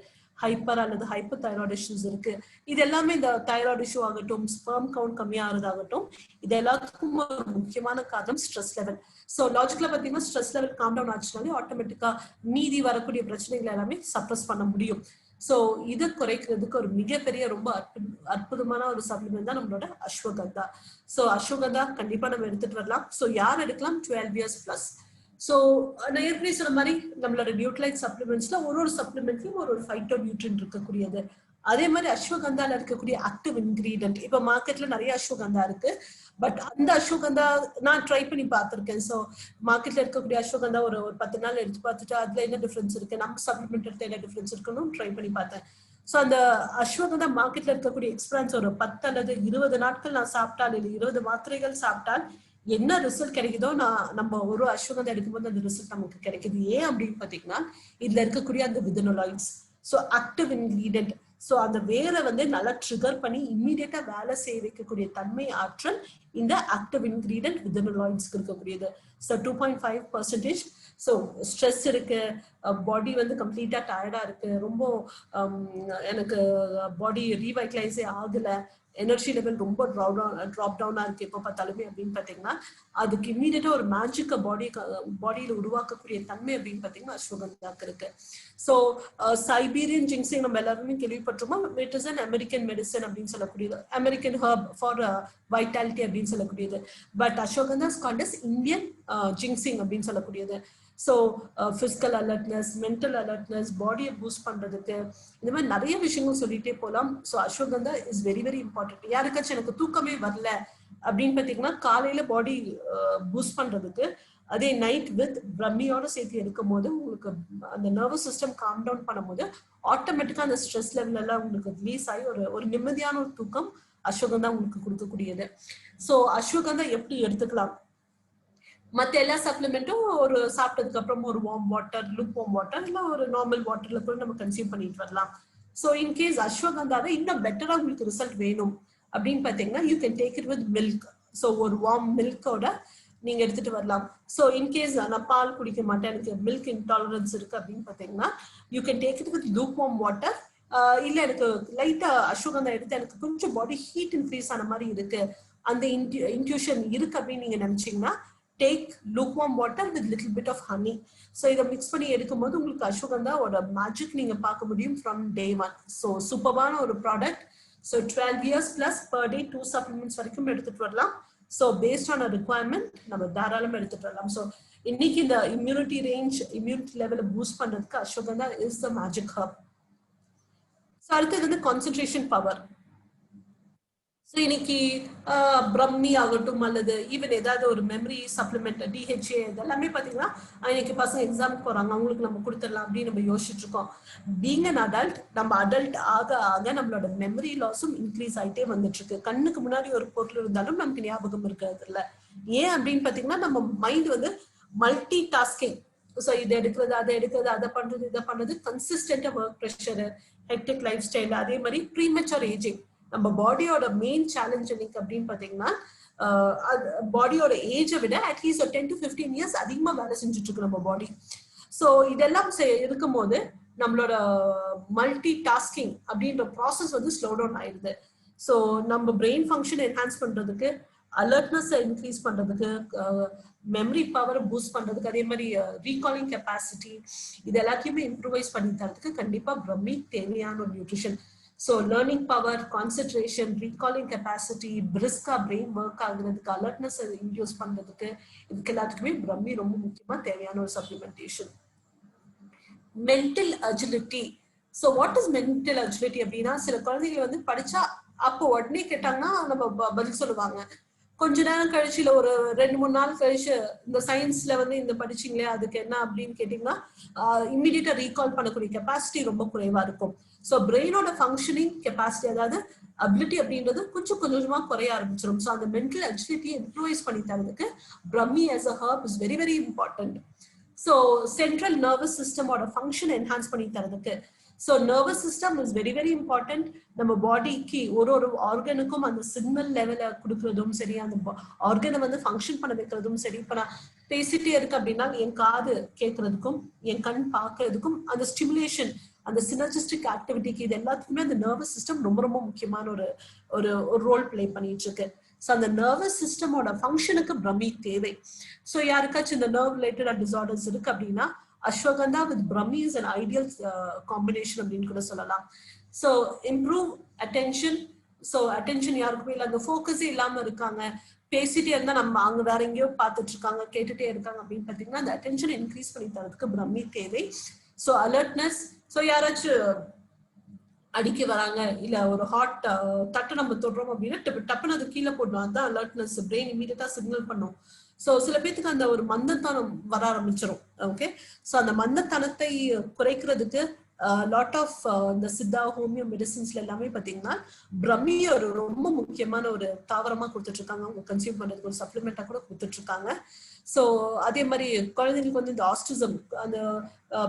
ஹைப்பர் அல்லது ஹைப்பர் தைராய்டு இஷ்யூஸ் இருக்கு, இது எல்லாமே இந்த தைராய்டு இஷ்யூ ஆகட்டும், ஸ்பெர்ம் கவுண்ட் கம்மியாகிறதாகட்டும், இது எல்லாத்துக்கும் ஒரு முக்கியமான காரணம் ஸ்ட்ரெஸ் லெவல். ஸோ லாஜிக்கலா பார்த்தீங்கன்னா ஸ்ட்ரெஸ் லெவல் காம் டவுன் ஆச்சுனாலே ஆட்டோமேட்டிக்கா மீதி வரக்கூடிய பிரச்சனைகள் எல்லாமே சப்ரஸ் பண்ண முடியும். ஸோ இதை குறைக்கிறதுக்கு ஒரு மிகப்பெரிய ரொம்ப அற்புதமான ஒரு சப்ளிமெண்ட் தான் நம்மளோட அஸ்வகந்தா. ஸோ அஸ்வகந்தா கண்டிப்பா நம்ம எடுத்துட்டு வரலாம். ஸோ யார் எடுக்கலாம்? 12 years plus. ஸோ நான் ஏற்கனவே சொன்ன மாதிரி நம்மளோட நியூட்ரைட் சப்ளிமெண்ட்ஸ்ல ஒரு சப்ளிமெண்ட்லயும் ஒரு ஃபைட்டோ நியூட்ரியன்ட் இருக்கக்கூடியது. அதே மாதிரி அஸ்வகந்தால இருக்கக்கூடிய ஆக்டிவ் இன்கிரீடியன்ட், இப்ப மார்க்கெட்ல நிறைய அஸ்வகந்தா இருக்கு, பட் அந்த அஸ்வகந்தா நான் ட்ரை பண்ணி பார்த்திருக்கேன். ஸோ மார்க்கெட்ல இருக்கக்கூடிய அஸ்வகந்தா ஒரு 10 நாள் எடுத்து பார்த்துட்டு அதுல என்ன டிஃபரன்ஸ் இருக்கு, நம்ம சப்ளிமெண்ட் எடுத்து என்ன டிஃபரன்ஸ் இருக்குன்னு ட்ரை பண்ணி பார்த்தேன். ஸோ அந்த அஸ்வகந்தா மார்க்கெட்ல இருக்கக்கூடிய எக்ஸ்பீரியன்ஸ் ஒரு 10 அல்லது 20 நாட்கள் நான் சாப்பிட்டால் இல்லை 20 மாத்திரைகள் சாப்பிட்டால் என்ன ரிசல்ட் கிடைக்குதோ நம்ம ஒரு அஸ்வகந்தா எடுக்கும்போது அந்த ரிசல்ட் நமக்கு கிடைக்குது. ஏன் அப்படின்னு பாத்தீங்கன்னா இதுல இருக்கக்கூடிய அந்த விதனோலாய்ட்ஸ், ஸோ ஆக்டிவ் இன்கிரீடியன்ட், ஸோ அந்த வேரை வந்து நல்லா ட்ரிகர் பண்ணி இம்மீடியட்டா வேலை செய்ய வைக்கக்கூடிய தன்மை ஆற்றல் இந்த ஆக்டிவ் இன்கிரீடியன்ட் விதனோலாய்ட்ஸ்க்கு இருக்கக்கூடியது. ஸோ 2.5%. ஸோ ஸ்ட்ரெஸ் இருக்கு, பாடி வந்து கம்ப்ளீட்டா டயர்டா இருக்கு, ரொம்ப எனக்கு பாடி ரீவைட்டலைஸே ஆகல, எனர்ஜி லெவல் ரொம்ப ட்ராப் டவுனா இருக்கு எப்போ பார்த்தாலுமே அப்படின்னு பாத்தீங்கன்னா அதுக்கு இம்மீடியட்டா ஒரு மேஜிக்க பாடியில உருவாக்கக்கூடிய தன்மை அப்படின்னு பாத்தீங்கன்னா அஸ்வகந்தாக்கு இருக்கு. ஸோ சைபீரியன் ஜிங்ஸிங் நம்ம எல்லாருமே கேள்விப்பட்டிருக்கோம். It is an American medicine அப்படின்னு சொல்லக்கூடியது, அமெரிக்கன் ஹர்ப் ஃபார் வைட்டாலிட்டி அப்படின்னு சொல்லக்கூடியது. But ashwagandha is called as Indian ginseng அப்படின்னு சொல்லக்கூடியது. So physical alertness, mental alertness, பாடியை பூஸ்ட் பண்றதுக்கு இந்த மாதிரி நிறைய விஷயங்கள் சொல்லிட்டே போகலாம். So ashwagandha is very very important. யாருக்காச்சும் எனக்கு தூக்கமே வரல அப்படின்னு பாத்தீங்கன்னா காலையில பாடி பூஸ்ட் பண்றதுக்கு, அதே நைட் வித் பிரம்மியோட சேர்த்து எடுக்கும் போது உங்களுக்கு அந்த நர்வஸ் சிஸ்டம் காம் டவுன் பண்ணும்போது ஆட்டோமேட்டிக்கா அந்த ஸ்ட்ரெஸ் லெவல் எல்லாம் உங்களுக்கு ரிலீஸ் ஆகி ஒரு நிம்மதியான ஒரு தூக்கம் அஸ்வகந்தா உங்களுக்கு கொடுக்கக்கூடியது. ஸோ அஸ்வகந்தா எப்படி எடுத்துக்கலாம்? மற்ற எல்லா சப்ளிமெண்ட்டும் ஒரு சாப்பிட்டதுக்கு அப்புறம் ஒரு warm water, look warm water, இல்லை ஒரு நார்மல் வாட்டர்ல கூட நம்ம கன்சியூம் பண்ணிட்டு வரலாம். ஸோ இன்கேஸ் அஸ்வகந்தாவை இன்னும் பெட்டரா உங்களுக்கு ரிசல்ட் வேணும் அப்படின்னு பாத்தீங்கன்னா you can take it with milk. So ஒரு வார்ம் மில்கோட நீங்க எடுத்துட்டு வரலாம். ஸோ இன்கேஸ் நான் பால் குடிக்க மாட்டேன், எனக்கு மில்க் இன்டாலரன்ஸ் இருக்கு அப்படின்னு பாத்தீங்கன்னா you can take it with lukewarm water. இல்ல எனக்கு லைட்டா அஸ்வகந்தா எடுத்து எனக்கு கொஞ்சம் பாடி ஹீட் இன்க்ரீஸ் ஆன மாதிரி இருக்கு, அந்த இன்ட்யூஷன் இருக்கு அப்படின்னு நீங்க நினைச்சீங்கன்னா take lukewarm water with little bit of honey. So இதை மிக்ஸ் பண்ணி எடுக்கும்போது உங்களுக்கு அஸ்வகந்தாவோட மேஜிக் நீங்க பார்க்க முடியும் from day one. So சூப்பரான ஒரு product. So 12 years plus per day 2 supplements வரைக்கும் எடுத்துட்டு வரலாம். So based on a requirement நம்ம தாராளமா எடுத்துட்டு வரலாம். So இன்னைக்கு இந்த immunity range, immunity level boost பண்றதுக்கு ashwagandha is the magic herb. So அடுத்தது வந்து concentration power. ஸோ இன்னைக்கு பிரம்மி ஆகட்டும் அல்லது ஈவன் ஏதாவது ஒரு மெமரி சப்ளிமெண்ட், டிஹெச்ஏ, இதெல்லாமே பார்த்தீங்கன்னா இன்னைக்கு பசங்க எக்ஸாமுக்கு போறாங்க, அவங்களுக்கு நம்ம கொடுத்துடலாம் அப்படின்னு நம்ம யோசிச்சுட்டு இருக்கோம். பீங் அன் அடல்ட், நம்ம அடல்ட் ஆக ஆக நம்மளோட மெமரி லாஸும் இன்க்ரீஸ் ஆகிட்டே வந்துட்டு இருக்கு. கண்ணுக்கு முன்னாடி ஒரு பொருள் இருந்தாலும் நமக்கு ஞாபகம் இருக்கிறது இல்லை. ஏன் அப்படின்னு பார்த்தீங்கன்னா நம்ம மைண்ட் வந்து மல்டி டாஸ்கிங். ஸோ இதை எடுக்கிறது, அதை எடுக்கிறது, அதை பண்றது, இதை பண்ணது, கன்சிஸ்டன்டா work pressure, hectic lifestyle, அதே மாதிரி ப்ரீமெச்சூர் ஏஜிங். நம்ம பாடியோட மெயின் சேலஞ்ச் இன்னைக்கு அப்படின்னு பாத்தீங்கன்னா பாடியோட ஏஜை விட அட்லீஸ்ட் ஒரு 10 to 15 இயர்ஸ் அதிகமா வேலை செஞ்சுட்டு இருக்கு நம்ம பாடி. ஸோ இதெல்லாம் இருக்கும் போது நம்மளோட மல்டி டாஸ்கிங் அப்படின்ற ப்ராசஸ் வந்து ஸ்லோ டவுன் ஆயிடுது. ஸோ நம்ம பிரெயின் ஃபங்க்ஷன் என்ஹான்ஸ் பண்றதுக்கு, அலர்ட்னஸ் இன்க்ரீஸ் பண்றதுக்கு, மெமரி பவர் பூஸ்ட் பண்றதுக்கு, அதே மாதிரி ரீகாலிங் கெப்பாசிட்டி, இது எல்லாத்தையுமே இம்ப்ரூவைஸ் பண்ணி தரதுக்கு கண்டிப்பா பிரம்மி தேவையான ஒரு nutrition. So learning power, concentration, recalling capacity, பிரிஸ்கா பிரெயின் ஒர்க் ஆகுறதுக்கு, அலர்ட்னஸ் இன்டியூஸ் பண்றதுக்கு, இதுக்கு எல்லாத்துக்குமே பிரம்மி ரொம்ப முக்கியமா தேவையான ஒரு supplementation. Mental agility. So what is mental agility அப்படின்னா, சில குழந்தைகள் வந்து படிச்சா அப்போ உடனே கேட்டாங்கன்னா நம்ம பதில் சொல்லுவாங்க. கொஞ்ச நேரம் கழிச்சு இல்ல ஒரு 2-3 நாள் கழிச்சு இந்த சயின்ஸ்ல வந்து இந்த படிச்சீங்களே அதுக்கு என்ன அப்படின்னு கேட்டீங்கன்னா இம்மிடியட்டா ரீகால் பண்ணக்கூடிய கெப்பாசிட்டி ரொம்ப குறைவா இருக்கும். ஸோ பிரெயினோட ஃபங்க்ஷனிங் கெப்பாசிட்டி, அதாவது அபிலிட்டி அப்படின்றது கொஞ்சம் கொஞ்சமா குறைய ஆரம்பிச்சிடும். ஸோ அந்த மென்டல் அஜிலிட்டியை இம்ப்ரூவைஸ் பண்ணி தரதுக்கு brahmi as a herb is very very important. So central nervous சிஸ்டமோட ஃபங்க்ஷன் என்ஹான்ஸ் பண்ணி தரதுக்கு, so nervous system is very very important. நம்ம பாடிக்கு ஒரு ஆர்கனுக்கும் அந்த சிக்னல் லெவலை கொடுக்கறதும் சரி, அந்த ஆர்கனை வந்து ஃபங்க்ஷன் பண்ண வைக்கிறதும் சரி. இப்போ நான் பேசிட்டே இருக்கு அப்படின்னா என் காது கேட்கறதுக்கும் என் கண் பார்க்கறதுக்கும் அந்த ஸ்டிமுலேஷன், அந்த சினர்ஜிஸ்டிக் ஆக்டிவிட்டிக்கு, இது எல்லாத்துக்குமே அந்த நர்வஸ் சிஸ்டம் ரொம்ப ரொம்ப முக்கியமான ஒரு ரோல் பிளே பண்ணிட்டு இருக்கு. ஸோ அந்த நர்வஸ் சிஸ்டமோட ஃபங்க்ஷனுக்கு பிரம்மி தேவை. ஸோ யாருக்காச்சும் இந்த நர்வ் ரிலேட்டட் டிசார்டர்ஸ் இருக்கு அப்படின்னா ashwagandha with பிரம்மி is an ideal combination அப்படின்னு கூட சொல்லலாம். So improve attention. So attention யாருக்குமே இல்லை, அந்த ஃபோக்கஸே இல்லாம இருக்காங்க, பேசிட்டே இருந்தா நம்ம அங்க வேற எங்கேயோ பார்த்துட்டு இருக்காங்க, கேட்டுட்டே இருக்காங்க அப்படின்னு பாத்தீங்கன்னா அந்த அட்டென்ஷன் இன்க்ரீஸ் பண்ணி தரதுக்கு பிரம்மி தேவை. So alertness. ஸோ யாராச்சும் அடிக்க வராங்க, இல்ல ஒரு ஹாட் தட்டை நம்ம தொடுறோம் அப்படின்னா டப்புன்னு அது கீழே போடணும், அதுதான் அலர்ட்னஸ். பிரெயின் இமீடியட்டா சிக்னல் பண்ணும். ஸோ சில பேத்துக்கு அந்த ஒரு மந்தத்தனம் வர ஆரம்பிச்சிடும். ஓகே, ஸோ அந்த மந்தத்தனத்தை குறைக்கிறதுக்கு லாட் ஆஃப் இந்த சித்தா ஹோமியோ மெடிசின்ஸ்ல எல்லாமே பாத்தீங்கன்னா பிரம்மி ஒரு ரொம்ப முக்கியமான ஒரு தாவரமா கொடுத்துட்டு இருக்காங்க. அவங்க கன்சியூம் பண்றதுக்கு ஒரு சப்ளிமெண்டா கூட கொடுத்துட்டு இருக்காங்க. ஸோ அதே மாதிரி குழந்தைங்களுக்கு வந்து இந்த ஆஸ்டிசம், அந்த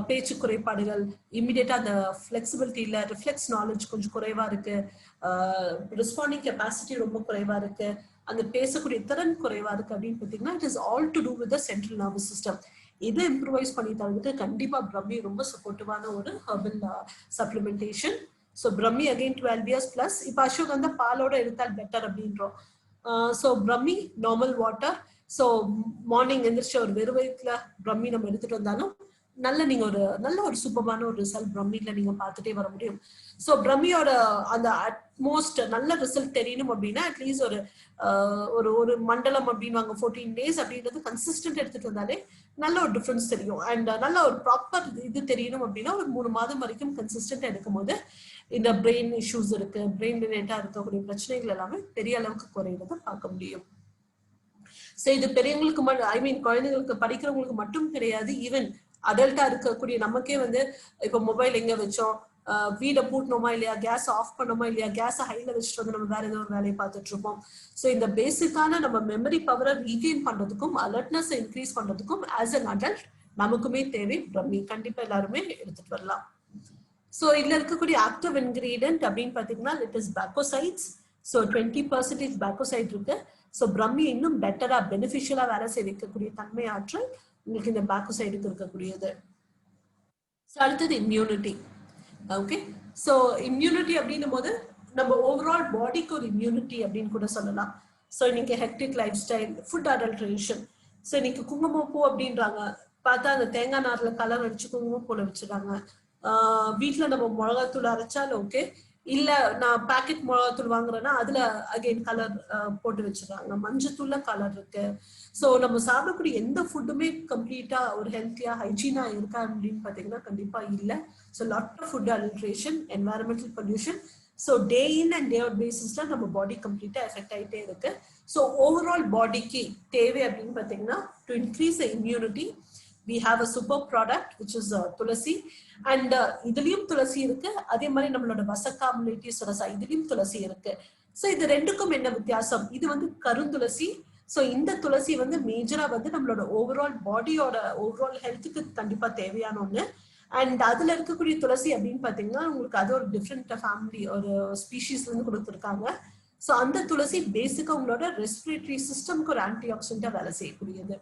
பேச்சு குறைபாடுகள், இம்மிடியட்டா அந்த ஃபிளெக்சிபிலிட்டி இல்ல, ரிஃப்ளெக்ஸ் நாலேஜ் கொஞ்சம் குறைவா இருக்கு, ரெஸ்பாண்டிங் கெப்பாசிட்டி ரொம்ப குறைவா இருக்கு, அந்த பேசக்கூடிய திறன் குறைவா இருக்கு அப்படின்னு பாத்தீங்கன்னா it is all to do with the central nervous system. இதை இம்ப்ரூவைஸ் பண்ணி தரதுக்கு கண்டிப்பா பிரம்மி ரொம்ப சப்போர்ட்டிவான ஒரு herbal supplementation. So brahmi again 12 years plus. இப்போ அஸ்வகந்தா பாலோட எடுத்தால் பெட்டர் அப்படின்றோம். So brahmi normal water. So morning எந்திரிச்ச ஒரு வெறும் வயிற்றுல பிரம்மி நம்ம எடுத்துட்டு வந்தாலும் நல்ல நீங்க ஒரு நல்ல ஒரு சூப்பரான ஒரு ரிசல்ட் பிரம்மில நீங்க பார்த்துட்டே வர முடியும். ஸோ பிரம்மியோட அந்த அட்மோஸ்ட் நல்ல ரிசல்ட் தெரியணும் அப்படின்னா அட்லீஸ்ட் ஒரு ஒரு மண்டலம் அப்படின்னு 14 days அப்படின்றது கன்சிஸ்டன்ட் எடுத்துட்டு வந்தாலே நல்ல ஒரு டிஃபரன்ஸ் தெரியும். அண்ட் நல்ல ஒரு ப்ராப்பர் இது தெரியணும் அப்படின்னா ஒரு 3 மாதம் வரைக்கும் கன்சிஸ்டன்ட் எடுக்கும் போது இந்த பிரெயின் இஷ்யூஸ் இருக்கு, பிரெயின் ரிலேட்டா இருக்கக்கூடிய பிரச்சனைகள் எல்லாமே பெரிய அளவுக்கு குறையிறத பார்க்க முடியும். ஸோ இது பெரியவங்களுக்கு ஐ மீன் குழந்தைங்களுக்கு படிக்கிறவங்களுக்கு மட்டும் கிடையாது, ஈவன் அடல்ட்டா இருக்கக்கூடிய நமக்கே வந்து இப்ப மொபைல் எங்க வச்சோம், வீடை பூட்டணுமா இல்லையா, கேஸ் ஆஃப் பண்ணோமா இல்லையா, கேஸை ஹைல வச்சுட்டு வந்து நம்ம வேற ஏதோ ஒரு வேலையை பார்த்துட்டு இருப்போம். ஸோ இந்த பேசிக்கான நம்ம மெமரி பவரை ரீகெயின் பண்றதுக்கும் அலர்ட்னஸ் இன்க்ரீஸ் பண்றதுக்கும் ஆஸ் அன் அடல்ட் நமக்குமே தேவை பிரம்மி. கண்டிப்பா எல்லாருமே எடுத்துட்டு வரலாம். ஸோ இதுல இருக்கக்கூடிய ஆக்டிவ் இன்கிரீடியன்ட் அப்படின்னு பாத்தீங்கன்னா இட் இஸ் பாக்கோசைட்ஸ். ஸோ 20% பாக்கோசைட் இருக்கு. ஸோ பிரம்மி இன்னும் பெட்டரா பெனிஃபிஷியலா வேலை செய்ய வைக்கக்கூடிய தன்மை ஆற்றல் உங்களுக்கு இந்த பாக்கோசைடுக்கு இருக்கக்கூடியது. ஸோ அடுத்தது இம்யூனிட்டி. ஓகே, ஸோ இம்யூனிட்டி அப்படின்னும் போது நம்ம ஓவரால் பாடிக்கு ஒரு இம்யூனிட்டி அப்படின்னு கூட சொல்லலாம். ஸோ இன்னைக்கு hectic life style, food adulteration. So இன்னைக்கு குங்குமப்பூ அப்படின்றாங்க, பார்த்தா அந்த தேங்காய் நார்ல கலர் அடிச்சு குங்குமப்பூல வச்சிருக்காங்க. வீட்டுல நம்ம மிளகாத்தூள் அரைச்சாலும் ஓகே, இல்ல நான் பேக்கெட் மிளகாத்தூள் வாங்குறேன்னா அதுல அகைன் கலர் போட்டு வச்சிருக்காங்க, மஞ்சத்தூள்ல கலர் இருக்கு. ஸோ நம்ம சாப்பிடக்கூடிய எந்த ஃபுட்டுமே கம்ப்ளீட்டா ஒரு ஹெல்த்தியா ஹைஜீனா இருக்கா அப்படின்னு பாத்தீங்கன்னா கண்டிப்பா இல்லை. So lot of food adulteration, environmental pollution. So day in and day out பேசிஸ்ல நம்ம பாடி கம்ப்ளீட்டா எஃபெக்ட் ஆகிட்டே இருக்கு. ஸோ ஓவரால் பாடிக்கு தேவை அப்படின்னு பாத்தீங்கன்னா to increase the immunity we have a super product which is tulasi, and இதுலயும் துளசி இருக்கு, அதே மாதிரி நம்மளோட வசக்கா முல்லைட்டி சுரசா இதுலயும் துளசி இருக்கு. ஸோ இது ரெண்டுக்கும் என்ன வித்தியாசம், இது வந்து கருந்துளசி. ஸோ இந்த துளசி வந்து மேஜரா வந்து நம்மளோட ஓவரால் பாடியோட ஓவரால் ஹெல்த்துக்கு கண்டிப்பா தேவையான ஒண்ணு. அண்ட் அதுல இருக்கக்கூடிய துளசி அப்படின்னு பாத்தீங்கன்னா உங்களுக்கு அது ஒரு டிஃப்ரெண்ட் ஃபேமிலி ஒரு ஸ்பீஷீஸ்ல இருந்து கொடுத்துருக்காங்க. ஸோ அந்த துளசி பேசிக்கா உங்களோட ரெஸ்பிரேட்டரி சிஸ்டம்க்கு ஒரு ஆன்டி ஆக்சிடென்டா வேலை செய்யக்கூடியது.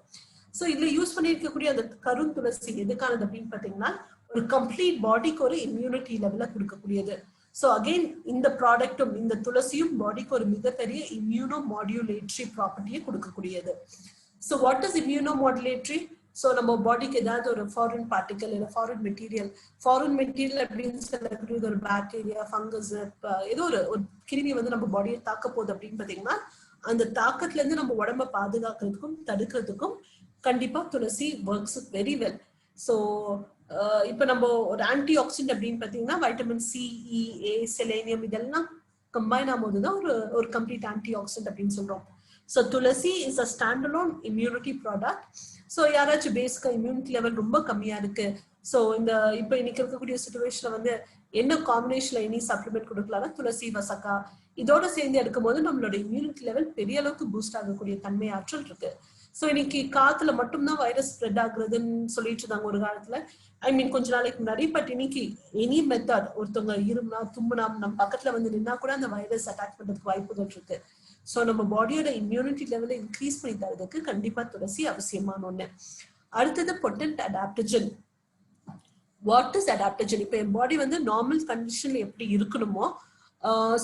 ஸோ இதுல யூஸ் பண்ணியிருக்கக்கூடிய அந்த கருந்துளசி எதுக்கானது அப்படின்னு பாத்தீங்கன்னா ஒரு கம்ப்ளீட் பாடிக்கு ஒரு இம்யூனிட்டி லெவல கொடுக்கக்கூடியது. ஸோ அகெயின் இந்த ப்ராடக்டும் இந்த துளசியும் பாடிக்கு ஒரு மிகப்பெரிய இம்யூனோ மாடியுலேட்டரி ப்ராப்பர்ட்டியை கொடுக்கக்கூடியது. So what is immuno modulatory? So நம்ம பாடிக்கு ஏதாவது ஒரு ஃபாரின் பார்ட்டிகல் இல்லை ஃபாரின் மெட்டீரியல் அப்படின்னு சொல்லக்கூடியது ஒரு பாக்டீரியா, ஃபங்கஸ், ஏதோ ஒரு கிருமி வந்து நம்ம பாடியை தாக்க போகுது அப்படின்னு பாத்தீங்கன்னா அந்த தாக்கத்துல இருந்து நம்ம உடம்ப பாதுகாக்கிறதுக்கும் தடுக்கிறதுக்கும் கண்டிப்பா tulsi works very well. So இப்ப நம்ம ஒரு ஆன்டி ஆக்சிடென்ட் அப்படின்னு பாத்தீங்கன்னா vitamin C, E, A, selenium இதெல்லாம் கம்பைன் ஆகும்போதுதான் ஒரு கம்ப்ளீட் ஆன்டி ஆக்சிடென்ட் அப்படின்னு சொல்றோம். So tulsi is a stand alone immunity product. So யாராச்சும் பேசிக்கா இம்யூனிட்டி லெவல் ரொம்ப கம்மியா இருக்கு, ஸோ இந்த இப்ப இன்னைக்கு இருக்கக்கூடிய சிச்சுவேஷன்ல வந்து என்ன காம்பினேஷன்ல எனி சப்ளிமெண்ட் கொடுக்கலாம்னா துளசி வசக்கா இதோட சேர்ந்து எடுக்கும்போது நம்மளோட இம்யூனிட்டி லெவல் பெரிய அளவுக்கு பூஸ்ட் ஆகக்கூடிய தன்மை ஆற்றல் இருக்கு. ஸோ இன்னைக்கு காத்துல மட்டும்தான் வைரஸ் ஸ்ப்ரெட் ஆகுறதுன்னு சொல்லிட்டு இருந்தாங்க ஒரு காலத்துல, ஐ மீன் கொஞ்ச நாளைக்கு முன்னாடி. பட் இன்னைக்கு எனி மெத்தட், ஒருத்தவங்க இருமுனா தும்முனா நம்ம பக்கத்துல வந்து நின்னா கூட அந்த வைரஸ் அட்டாக் பண்றதுக்கு வாய்ப்புகள் இருக்கு. ஸோ நம்ம பாடியோட இம்யூனிட்டி லெவலை இன்க்ரீஸ் பண்ணி தரதுக்கு கண்டிப்பா துளசி அவசியமான ஒண்ணு. அடுத்தது potent adaptogen. What is adaptogen? இப்ப என் பாடி வந்து நார்மல் கண்டிஷன்ல எப்படி இருக்கணுமோ,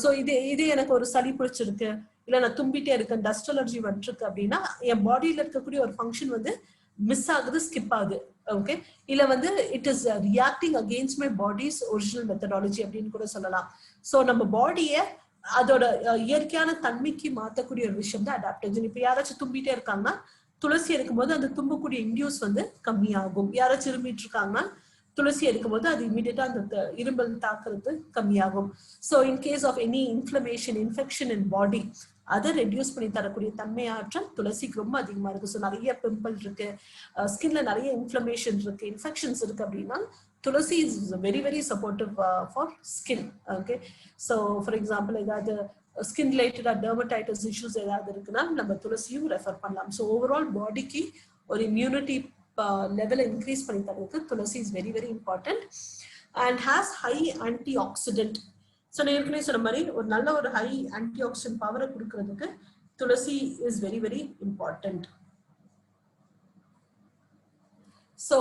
ஸோ இது எனக்கு ஒரு சளி பிடிச்சிருக்கு, இல்ல நான் தும்பிட்டே இருக்கேன், டஸ்ட் அலர்ஜி வந்துருக்கு அப்படின்னா என் பாடியில இருக்கக்கூடிய ஒரு ஃபங்க்ஷன் வந்து மிஸ் ஆகுது, ஸ்கிப் ஆகுது. ஓகே, இல்ல வந்து it is reacting against my bodies original methodology அப்படின்னு கூட சொல்லலாம். ஸோ நம்ம பாடியை அதோட இயற்கையான தன்மைக்கு மாற்றக்கூடிய ஒரு விஷயம் தான் அடாப்டேஷன். இப்ப யாராச்சும் தும்பிட்டே இருக்காங்கன்னா துளசி எடுக்கும்போது அந்த தும்பக்கூடிய இன்டியூஸ் வந்து கம்மியாகும். யாராச்சும் இருமிட்டு இருக்காங்கன்னா துளசி எடுக்கும்போது அது இமீடியட்டா அந்த இரும்பல் தாக்குறது கம்மியாகும். So in case of any inflammation, infection in body, அதை ரெடியூஸ் பண்ணி தரக்கூடிய தன்மை ஆற்றல் துளசிக்கு ரொம்ப அதிகமா இருக்கு. ஸோ நிறைய பிம்பிள் இருக்கு, ஸ்கின்ல நிறைய இன்ஃப்ளமேஷன் இருக்கு, இன்ஃபெக்ஷன்ஸ் இருக்கு அப்படின்னா tulsi is very very supportive for skin. Okay, so for example ஏதாவது ஸ்கின் ரிலேட்டடா டெர்மடைட்டிஸ் இஷ்யூஸ் ஏதாவது இருக்குன்னா நம்ம துளசியும் ரெஃபர் பண்ணலாம். ஸோ ஓவரால் பாடிக்கு ஒரு இம்யூனிட்டி லெவலை இன்க்ரீஸ் பண்ணி தரதுக்கு tulsi is very very important and has high antioxidant. So நான் ஏற்கனவே சொன்ன மாதிரி ஒரு நல்ல ஒரு ஹை ஆன்டி ஆக்சிடென்ட் பவரை கொடுக்கறதுக்கு tulsi is very very important. So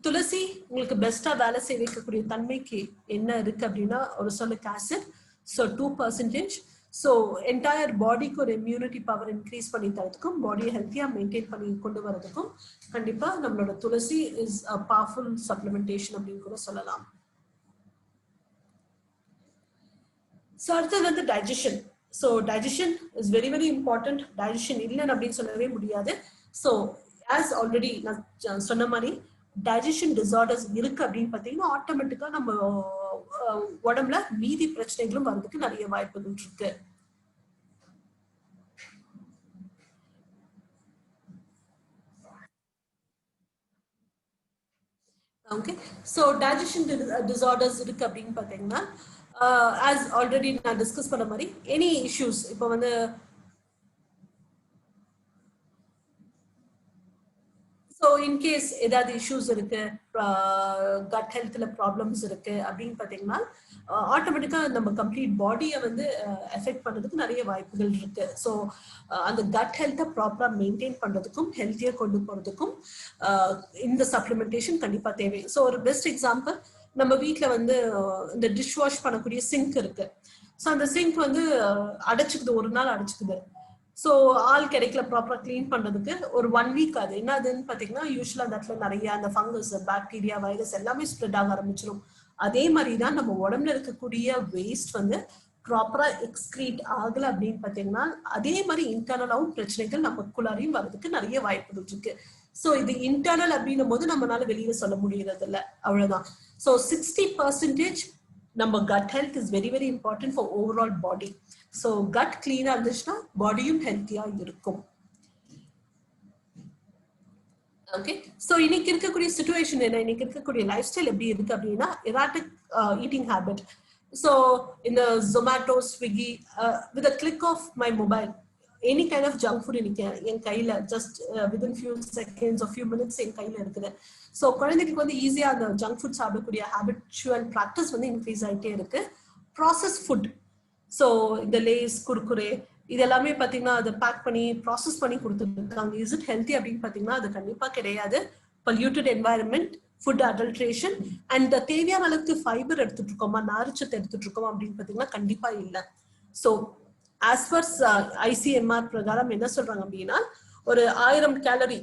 tulsi உங்களுக்கு பெஸ்டா வேலை செய்ய வைக்கக்கூடிய தன்மைக்கு என்ன இருக்கு அப்படின்னா ஒரு சொல்லுக்கு ஆசிட். ஸோ 2%. ஸோ என்டையர் பாடிக்கு ஒரு இம்யூனிட்டி பவர் இன்க்ரீஸ் பண்ணி தரதுக்கும் பாடியை ஹெல்த்தியாக மெயின்டைன் பண்ணி கொண்டு வரதுக்கும் கண்டிப்பாக நம்மளோட துளசி இஸ் அ பவர்ஃபுல் சப்ளிமெண்டேஷன் அப்படின்னு கூட சொல்லலாம். ஸோ அடுத்தது வந்து digestion. So digestion is very very important. Digestion இல்லைன்னு அப்படின்னு சொல்லவே முடியாது. ஸோ ஆஸ் ஆல்ரெடி நான் சொன்ன மாதிரி டைஜஷன் டிசார்டர்ஸ் இருக்கு அப்படின்னு பார்த்தீங்கன்னா ஆட்டோமேட்டிக்காக நம்ம உடம்புல மீதி பிரச்சனைகளும் வர்றதுக்கு நிறைய வாய்ப்புகள் இருக்கு. ஓகே, ஸோ டைஜஷன் டிசார்டர்ஸ் இருக்கு அப்படின்னு பார்த்தீங்கன்னா as already நான் டிஸ்கஸ் பண்ண மாதிரி எனி இஷ்யூஸ் இப்போ வந்து ஸோ இன்கேஸ் ஏதாவது இஷ்யூஸ் இருக்கு, கட் ஹெல்த்ல ப்ராப்ளம்ஸ் இருக்கு அப்படின்னு பார்த்தீங்கன்னா ஆட்டோமேட்டிக்கா நம்ம கம்ப்ளீட் பாடியை வந்து எஃபெக்ட் பண்றதுக்கு நிறைய வாய்ப்புகள் இருக்கு. ஸோ அந்த கட் ஹெல்த்தை ப்ராப்பரா மெயின்டைன் பண்றதுக்கும் ஹெல்த்தியா கொண்டு போறதுக்கும் இந்த சப்ளிமெண்டேஷன் கண்டிப்பா தேவை. ஸோ ஒரு பெஸ்ட் எக்ஸாம்பிள், நம்ம வீட்டுல வந்து இந்த டிஷ் வாஷ் பண்ணக்கூடிய சிங்க் இருக்கு. ஸோ அந்த சிங்க் வந்து அடைச்சுக்குது, ஒரு நாள் அடைச்சுக்குது. ஸோ ஆள் கிடைக்கல ப்ராப்பரா கிளீன் பண்றதுக்கு ஒரு 1 வீக் அது என்னதுன்னு பாத்தீங்கன்னா யூஸ்வலா அந்த இடத்துல நிறைய அந்த ஃபங்கஸ், பாக்டீரியா, வைரஸ் எல்லாமே ஸ்ப்ரெட் ஆக ஆரம்பிச்சிடும். அதே மாதிரிதான் நம்ம உடம்புல இருக்கக்கூடிய வேஸ்ட் வந்து ப்ராப்பரா எக்ஸ்கிரீட் ஆகல அப்படின்னு பாத்தீங்கன்னா அதே மாதிரி இன்டர்னலாவும் பிரச்சனைகள் நமக்குள்ளாரையும் வர்றதுக்கு நிறைய வாய்ப்புகள் இருக்கு. ஸோ இது இன்டர்னல் அப்படின்னும் போது நம்மளால வெளியில சொல்ல முடியறது இல்லை, அவ்வளவுதான். ஸோ 60% நம்ம cut health is very very important for overall body. So cut கிளீனா இருந்துச்சுன்னா பாடியும் ஹெல்த்தியா இருக்கும். ஓகே, ஸோ இன்னைக்கு இருக்கக்கூடிய சிச்சுவேஷன் என்ன, இன்னைக்கு இருக்கக்கூடிய லைஃப் ஸ்டைல் எப்படி இருக்கு அப்படின்னா எராட்டிக் ஈட்டிங் ஹேபிட். ஸோ இந்த Zomato, Swiggy, with a click of my mobile any kind of junk food இன்னைக்கு என் கையில just within few seconds few minutes என் கையில இருக்குது. ஸோ குழந்தைகளுக்கு வந்து ஈஸியா அந்த ஜங்க் ஃபுட் சாப்பிடக்கூடிய ஹேபிச்சுவல் ப்ராக்டிஸ் வந்து இன்க்ரீஸ் ஆகிட்டே இருக்கு. ப்ராசஸ் ஃபுட், ஸோ இந்த லேஸ், குர்குரே இதெல்லாமே பார்த்தீங்கன்னா அதை பேக் பண்ணி ப்ராசஸ் பண்ணி கொடுத்துருக்காங்க. இஸ் இட் ஹெல்த்தி அப்படின்னு பார்த்தீங்கன்னா அது கண்டிப்பா கிடையாது. Polluted environment, food adulteration and தேவையான அளவுக்கு ஃபைபர் எடுத்துட்டு இருக்கோமா, நார்ச்சத்து எடுத்துட்டு இருக்கோமா அப்படின்னு பார்த்தீங்கன்னா கண்டிப்பா இல்லை. ஸோ as per ICMR பிரகாரம் என்ன சொல்றாங்க அப்படின்னா ஒரு 1000 calorie,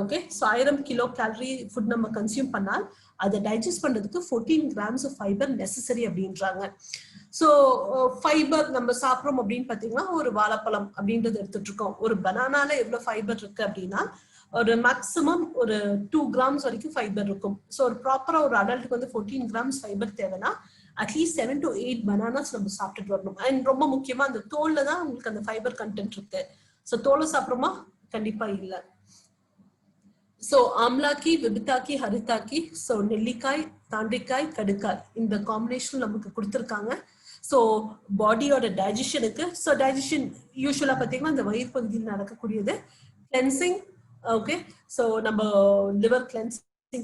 okay, so 1000 kilo calorie food நம்ம கன்சியூம் பண்ணால் அதை டைஜஸ்ட் பண்றதுக்கு 14 grams ஆஃப் ஃபைபர் நெசசரி அப்படின்றாங்க. ஸோ ஃபைபர் நம்ம சாப்பிட்றோம் அப்படின்னு பார்த்தீங்கன்னா ஒரு வாழைப்பழம் அப்படின்றது எடுத்துட்டு இருக்கோம். ஒரு பனானால எவ்வளவு ஃபைபர் இருக்கு அப்படின்னா ஒரு மேக்சிமம் ஒரு 2 grams வரைக்கும் ஃபைபர் இருக்கும். ஸோ ஒரு ப்ராப்பரா ஒரு அடல்ட்டுக்கு வந்து 14 grams ஃபைபர் தேவைன்னா அட்லீஸ்ட் 7 to 8 பனானாஸ் நம்ம சாப்பிட்டுட்டு வரணும். அண்ட் ரொம்ப முக்கியமா அந்த தோல்ல தான் உங்களுக்கு அந்த ஃபைபர் கண்டென்ட் இருக்கு. ஸோ தோலை சாப்பிட்றோமா, கண்டிப்பா இல்லை. ஸோ ஆம்லாக்கி, விபிதாக்கி, ஹரிதாக்கி, ஸோ நெல்லிக்காய், தாண்டிக்காய், கடுக்காய் இந்த காம்பினேஷன் நமக்கு கொடுத்துருக்காங்க. ஸோ பாடியோட டைஜஷனுக்கு, ஸோ டைஜஷன் யூஸ்வலா பார்த்தீங்கன்னா இந்த வயிறு பகுதியில் நடக்கக்கூடியது கிளென்சிங். ஓகே, ஸோ நம்ம லிவர் கிளென்ஸ்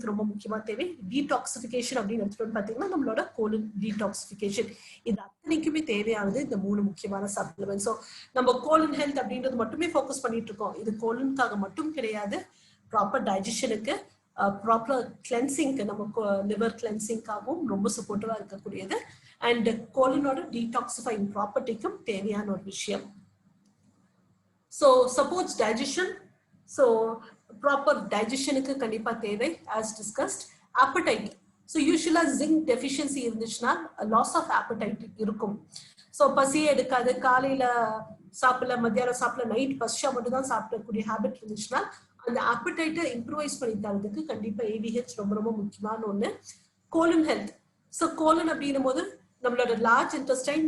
ரொம்ப முக்கியமா தேவை. டீடாக்சிபிகேஷன் அப்படின்னு எடுத்துட்டு பாத்தீங்கன்னா நம்மளோட கோலன் டீடாக்சிபிகேஷன், இது அத்தனைக்குமே தேவையானது இந்த 3 முக்கியமான சப்ளிமெண்ட். ஸோ நம்ம கோலன் ஹெல்த் அப்படின்றது மட்டுமே ஃபோக்கஸ் பண்ணிட்டு இருக்கோம். இது கோலனுக்காக மட்டும் கிடையாது, ப்ராப்பர் டைஜஷனுக்கு, ப்ராப்பர் கிளென்சிங்க்கு, நம்ம லிவர் கிளென்சிங்காகவும் ரொம்ப சப்போர்ட்டிவா இருக்கக்கூடியது. அண்ட் கோலனோட டீடாக்சிஃபைங் ப்ராப்பர்ட்டிக்கும் தேவையான ஒரு விஷயம். So supports digestion. So proper டைஜஷனுக்கு கண்டிப்பா தேவை. as discussed, appetite. So usually zinc deficiency இருந்துச்சுன்னா லாஸ் ஆஃப் appetite இருக்கும். ஸோ பசியே எடுக்காது, காலையில சாப்பிடல, மத்தியானம் சாப்பிடல, நைட் பசியா மட்டும் தான் சாப்பிடக்கூடிய ஹேபிட் இருந்துச்சுன்னா அந்த appetite இம்ப்ரூவைஸ் பண்ணி தரதுக்கு கண்டிப்பா ADH ரொம்ப ரொம்ப முக்கியமான ஒண்ணு. Colon health. ஸோ கோலன் அப்படின்னும் போது நம்மளோட லார்ஜ் இன்டெஸ்டைன்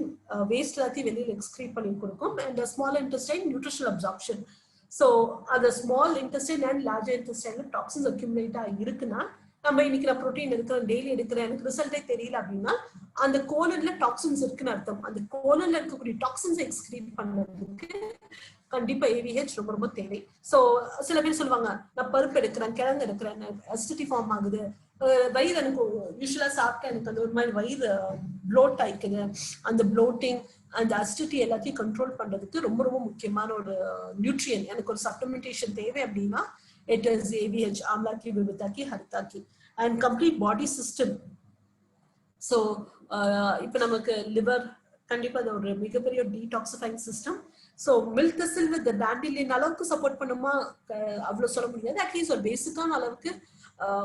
வேஸ்ட் எல்லாத்தையும் வெளியில் எக்ஸ்கிரீட் பண்ணி கொடுக்கும். And small intestine nutritional absorption. So அந்த ஸ்மால் இன்டெஸ்டைன் அண்ட் லார்ஜ் இன்டெஸ்டைன்ல டாக்ஸின்ஸ் அக்யூமுலேட் இருக்குன்னா நம்ம இன்னைக்கு நான் ப்ரோட்டீன் எடுக்கிறேன், டெய்லி எடுக்கிறேன், எனக்கு ரிசல்ட்டே தெரியல அப்படின்னா அந்த கோலன்ல டாக்ஸின்ஸ் இருக்குன்னு அர்த்தம். அந்த கோலன்ல இருக்கக்கூடிய டாக்ஸின்ஸ் எக்ஸ்கிரீட் பண்ணதுக்கு கண்டிப்பா ADH ரொம்ப ரொம்ப தேவை. ஸோ சில பேர் சொல்லுவாங்க நான் பருப்பு எடுக்கிறேன், கிழங்கு எடுக்கிறேன், அசிடிட்டி ஃபார்ம் ஆகுது, வயிறு எனக்கு யூஸ்வலா சாப்பிட்டா எனக்கு அந்த ஒரு மாதிரி வயிறு ப்ளோட் ஆயிக்குது. அந்த ப்ளோட்டிங், அந்த அசிடிட்டி எல்லாத்தையும் கண்ட்ரோல் பண்றதுக்கு ரொம்ப ரொம்ப முக்கியமான ஒரு நியூட்ரியன், எனக்கு ஒரு சப்ளிமெண்டேஷன் தேவை அப்படின்னா it is ADH, Amalaki, Bibhitaki, Haritaki. And complete body system. So இப்போ நமக்கு லிவர் கண்டிப்பா அது ஒரு மிகப்பெரிய detoxifying system. So milk thistle with dandelion அளவுக்கு சப்போர்ட் பண்ணுமா அவ்வளவு சொல்ல முடியாது. அட்லீஸ்ட் ஒரு பேசிக்கான அளவுக்கு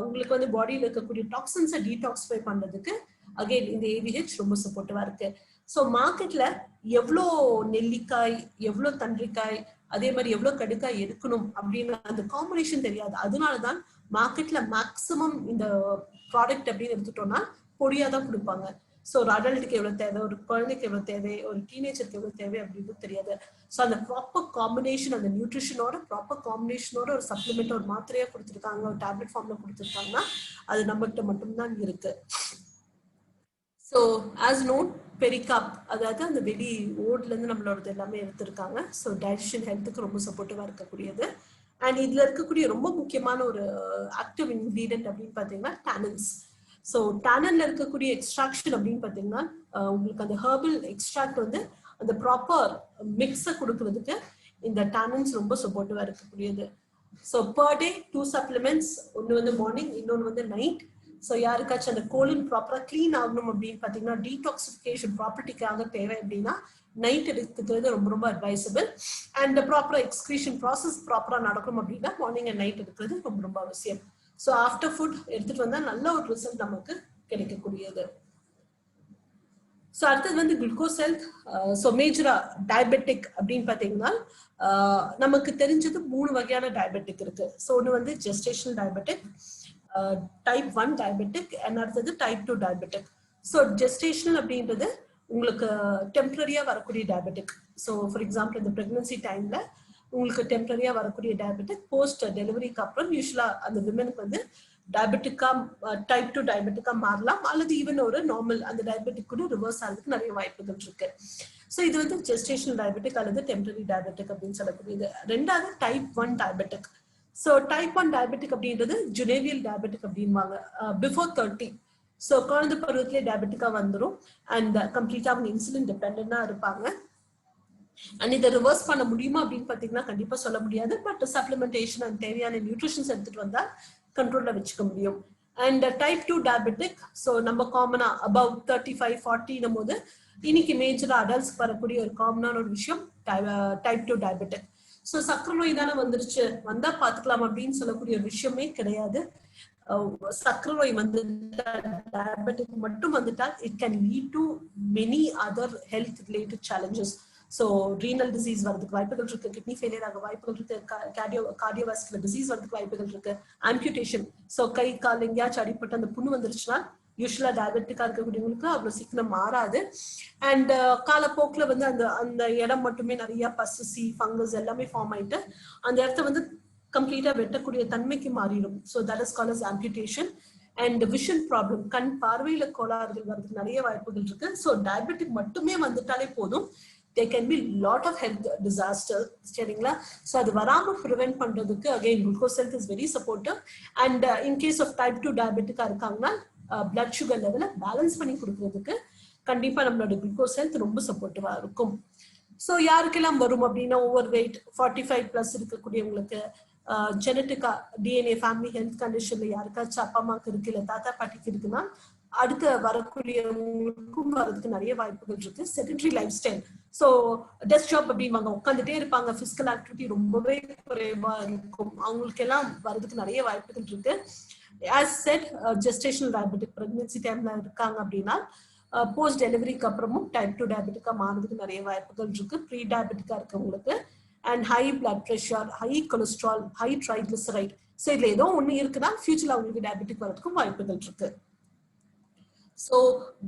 உங்களுக்கு வந்து பாடியில் இருக்கக்கூடிய டாக்ஸின்ஸை டீடாக்சிஃபை பண்றதுக்கு அகைன் இந்த AVH ரொம்ப சப்போர்ட்டிவா இருக்கு. ஸோ மார்க்கெட்ல எவ்வளோ நெல்லிக்காய், எவ்வளோ தண்டிக்காய், அதே மாதிரி எவ்வளவு கடுக்காய் எடுக்கணும் அப்படின்னு அந்த காம்பினேஷன் தெரியாது. அதனாலதான் மார்க்கெட்ல மேக்சிமம் இந்த ப்ராடக்ட் அப்படின்னு எடுத்துட்டோம்னா பொடியா தான் கொடுப்பாங்க. ஸோ ஒரு அடல்ட்டுக்கு எவ்வளவு தேவை, ஒரு குழந்தைக்கு எவ்வளவு தேவை, ஒரு டீனேஜருக்கு எவ்வளவு தேவை அப்படின்னு தெரியாது. ஸோ அந்த ப்ராப்பர் காம்பினேஷன், அந்த நியூட்ரிஷனோட ப்ராப்பர் காம்பினேஷனோட ஒரு சப்ளிமெண்ட், ஒரு மாத்திரையா கொடுத்துருக்காங்க, ஒரு டேப்லெட் ஃபார்ம்ல கொடுத்துருக்காங்கன்னா அது நம்மகிட்ட மட்டும்தான் இருக்கு. ஸோ ஆஸ் நோன் பெரிகாப், அதாவது அந்த வெளி ஓட்ல இருந்து நம்மளோட எல்லாமே எடுத்திருக்காங்க. ஸோ டைஜஷன் ஹெல்த்துக்கு ரொம்ப சப்போர்ட்டிவா இருக்கக்கூடியது. அண்ட் இதுல இருக்கக்கூடிய ரொம்ப முக்கியமான ஒரு ஆக்டிவ் இன்கிரீடியன்ட் அப்படின்னு பாத்தீங்கன்னா டானின்ஸ். ஸோ டானன்ல இருக்கக்கூடிய எக்ஸ்ட்ராக்ஷன் அப்படின்னு பாத்தீங்கன்னா உங்களுக்கு அந்த ஹெர்பல் எக்ஸ்ட்ராக்ட் வந்து அந்த ப்ராப்பர் மிக்ஸை கொடுக்கறதுக்கு இந்த டானின்ஸ் ரொம்ப சப்போர்ட்டிவா இருக்கக்கூடியது. ஸோ பர் டே 2 சப்ளிமெண்ட்ஸ், ஒன்று வந்து மார்னிங், இன்னொன்று வந்து நைட். ஸோ யாருக்காச்சும் அந்த கோலின் ப்ராப்பரா கிளீன் ஆகணும் அப்படின்னு பாத்தீங்கன்னா டீடாக்சிஃபிகேஷன் ப்ராப்பர்ட்டிக்காக தேவை அப்படின்னா நைட் எடுத்துக்கிறது ரொம்ப ரொம்ப அட்வைசபிள். அண்ட் ப்ராப்பரா எக்ஸ்கிரீஷன் ப்ராசஸ் ப்ராப்பரா நடக்கணும் அப்படின்னா மார்னிங் அண்ட் நைட் எடுக்கிறது ரொம்ப ரொம்ப அவசியம். ஸோ ஆஃப்டர் ஃபுட் எடுத்துட்டு வந்தா நல்ல ஒரு ரிசல்ட் நமக்கு கிடைக்கக்கூடியது. ஸோ அடுத்தது வந்து குளுக்கோஸ் ஹெல்த். ஸோ மேஜரா டயபெட்டிக் அப்படின்னு பாத்தீங்கன்னா நமக்கு தெரிஞ்சது 3 வகையான டயபெட்டிக் இருக்கு. ஸோ ஒன்று வந்து gestational diabetic, type 1 diabetic, and அடுத்தது டைப் 2 டயபெட்டிக். ஸோ ஜெஸ்டேஷனல் அப்படின்றது உங்களுக்கு டெம்பரரியா வரக்கூடிய டயபெட்டிக். ஸோ ஃபார் எக்ஸாம்பிள் இந்த பிரெக்னன்சி டைம்ல உங்களுக்கு டெம்பரரியா வரக்கூடிய டயபெட்டிக் போஸ்ட் டெலிவரிக்கு அப்புறம் யூஸ்வலா அந்த விமனுக்கு வந்து டயபெட்டிக்கா டைப் 2 டயபெட்டிக்கா மாறலாம், அல்லது ஈவன் ஒரு நார்மல் அந்த டயபெட்டிக் கூட ரிவர்ஸ் ஆகிறதுக்கு நிறைய வாய்ப்புகள் இருக்கு. ஸோ இது வந்து ஜெஸ்டேஷனல் டயபெட்டிக் அல்லது டெம்பரரி டயபெட்டிக் அப்படின்னு சொல்லக்கூடியது. ரெண்டாவது type 1 diabetic. So type 1 diabetic அப்படின்றது ஜுனேவியல் டயபெட்டிக் அப்படின்வாங்க. பிஃபோர் 30, ஸோ குழந்தை பருவத்திலே டயபெட்டிக்கா வந்துடும் அண்ட் கம்ப்ளீட்டா அவங்க இன்சுலின் டிபெண்டா இருப்பாங்க. அண்ட் இதை ரிவர்ஸ் பண்ண முடியுமா அப்படின்னு பாத்தீங்கன்னா கண்டிப்பா சொல்ல முடியாது. பட் சப்ளிமெண்டேஷன் அண்ட் தேவையான நியூட்ரிஷன்ஸ் எடுத்துட்டு வந்தா கண்ட்ரோல்ல வச்சுக்க முடியும். அண்ட் டைப் 2 டயபெட்டிக், ஸோ நம்ம காமனா அபவ் 35-40 போது இன்னைக்கு மேஜரா அடல்ட்ஸ்க்கு வரக்கூடிய ஒரு காமனான ஒரு விஷயம் டைப் 2 டயபெட்டிக். ஸோ சக்கரை நோய் தானே வந்துருச்சு, வந்தா பாத்துக்கலாம் அப்படின்னு சொல்லக்கூடிய ஒரு விஷயமே கிடையாது. சக்கரை நோய் வந்து டயபெட்டிக் மட்டும் வந்துட்டால் it can lead to many other health related challenges. So renal disease வரதுக்கு வாய்ப்புகள் இருக்கு, கிட்னி ஃபெயிலியர் ஆக வாய்ப்புகள் இருக்கு, கார்டியோவாஸ்குலர் டிசீஸ் வரதுக்கு வாய்ப்புகள் இருக்கு, ஆம்பியூட்டேஷன். ஸோ கை கால் எங்கேயாச்சும் அடிப்பட்டு அந்த புண்ணு வந்துருச்சுன்னா யூஸ்வலா டயபெட்டிக்கா இருக்கக்கூடியவங்களுக்கு அவ்வளவு சீக்கிரம் மாறாது. அண்ட் காலப்போக்குல வந்து அந்த அந்த இடம் மட்டுமே நிறைய பசுசி ஃபங்கஸ் எல்லாமே ஃபார்ம் ஆயிட்டு அந்த இடத்த வந்து கம்ப்ளீட்டா வெட்டக்கூடிய தன்மைக்கு மாறிடும். So that is called as amputation. And vision problem, கண் பார்வையில கோளாறுகள் வரதுக்கு நிறைய வாய்ப்புகள் இருக்கு. ஸோ டயபெட்டிக் மட்டுமே வந்துட்டாலே போதும், there can be lot of health disaster, சரிங்களா? ஸோ அது வராம ப்ரிவென்ட் பண்றதுக்கு again glucose health is very supportive. And in case of type 2 டயபெட்டிக்கா இருக்காங்கன்னா பிளட் சுகர் லெவலை பேலன்ஸ் பண்ணி கொடுக்கறதுக்கு கண்டிப்பா நம்மளோட குளுக்கோஸ் ஹெல்த் ரொம்ப சப்போர்ட்டிவா இருக்கும். ஸோ யாருக்கெல்லாம் வரும் அப்படின்னா ஓவர் வெயிட் 45+ இருக்கக்கூடியவங்களுக்கு, ஜெனட்டிக்கா டிஎன்ஏ ஃபேமிலி ஹெல்த் கண்டிஷன்ல யாருக்காச்சும் அப்பா அம்மாக்கு இருக்கு இல்ல தாத்தா பாட்டிக்கு இருக்குன்னா அடுத்த வரக்கூடியவங்களுக்கும் வரதுக்கு நிறைய வாய்ப்புகள் இருக்கு. Sedentary life style, so desk job அப்படின்வாங்க, உட்காந்துட்டே இருப்பாங்க, பிசிக்கல் ஆக்டிவிட்டி ரொம்பவே குறைவா இருக்கும், அவங்களுக்கு எல்லாம் வரதுக்கு நிறைய வாய்ப்புகள் இருக்கு. As set gestational diabetic pregnancy டைம்ல இருக்காங்க அப்படின்னா போஸ்ட் டெலிவரிக்கு அப்புறமும் டைப் 2 டயபெட்டிக்கா மாறதுக்கு நிறைய வாய்ப்புகள் இருக்கு. ப்ரீ டயபெட்டிக்கா இருக்கவங்களுக்கு and high blood pressure, high cholesterol, high triglyceride, so இதுல ஏதோ ஒண்ணு இருக்குன்னா ஃபியூச்சர்ல அவங்களுக்கு டயபெட்டிக் வரதுக்கும் வாய்ப்புகள் இருக்கு. ஸோ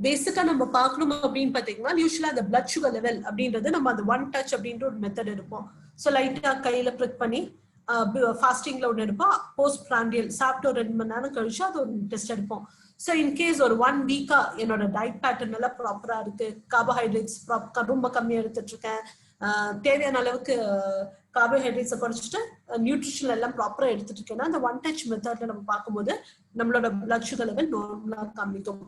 பேசிக்கா நம்ம பார்க்கணும் அப்படின்னு பாத்தீங்கன்னா யூஸ்வலா அந்த பிளட் சுகர் லெவல் அப்படின்றது நம்ம அந்த ஒன் டச் அப்படின்ற ஒரு மெத்தட் எடுப்போம். ஸோ லைட்டா கையில ப்ரெக் பண்ணி ஃபாஸ்டிங்ல ஒன்று எடுப்போம், போஸ்ட் பிராண்டியல் சாப்பிட்டு ஒரு 2 மணி நேரம் கழிச்சு அது ஒரு டெஸ்ட் எடுப்போம். ஸோ இன்கேஸ் ஒரு 1 வீக்கா என்னோட டயட் பேட்டர்ன் எல்லாம் ப்ராப்பரா இருக்கு, கார்போஹைட்ரேட்ஸ் ரொம்ப கம்மியா எடுத்துட்டு இருக்கேன், தேவையான அளவுக்கு கார்போஹைட்ரேட்ஸை குறைச்சிட்டு நியூட்ரிஷன் எல்லாம் ப்ராப்பரா எடுத்துட்டு இருக்கேன்னா அந்த ஒன் டச் மெத்தட்ல நம்ம பார்க்கும்போது நம்மளோட பிளட் சுகர் லெவல் நார்மலா காமிக்கும்.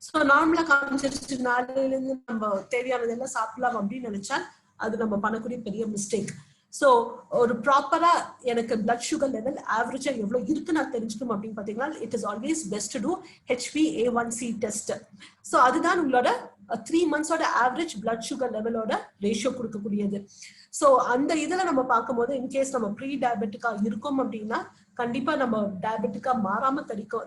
ஸோ நார்மலா காமிச்சிருச்சு நாளையில இருந்து நம்ம தேவையானதெல்லாம் சாப்பிடலாம் அப்படின்னு நினைச்சா அது நம்ம பண்ணக்கூடிய பெரிய மிஸ்டேக். ஸோ ஒரு ப்ராப்பரா எனக்கு பிளட் சுகர் லெவல் ஆவரேஜா எவ்வளவு இருக்கு நான் தெரிஞ்சுக்கணும் அப்படின்னு பாத்தீங்கன்னா it is always best to two HbA1c test. So அதுதான் உங்களோட 3 months average blood sugar லெவலோட ratio கொடுக்கக்கூடியது. ஸோ அந்த இதுல நம்ம பார்க்கும்போது இன்கேஸ் நம்ம ப்ரீ டயபெட்டிக்கா இருக்கோம் அப்படின்னா கண்டிப்பா நம்ம டயபெட்டிக்கா மாறாம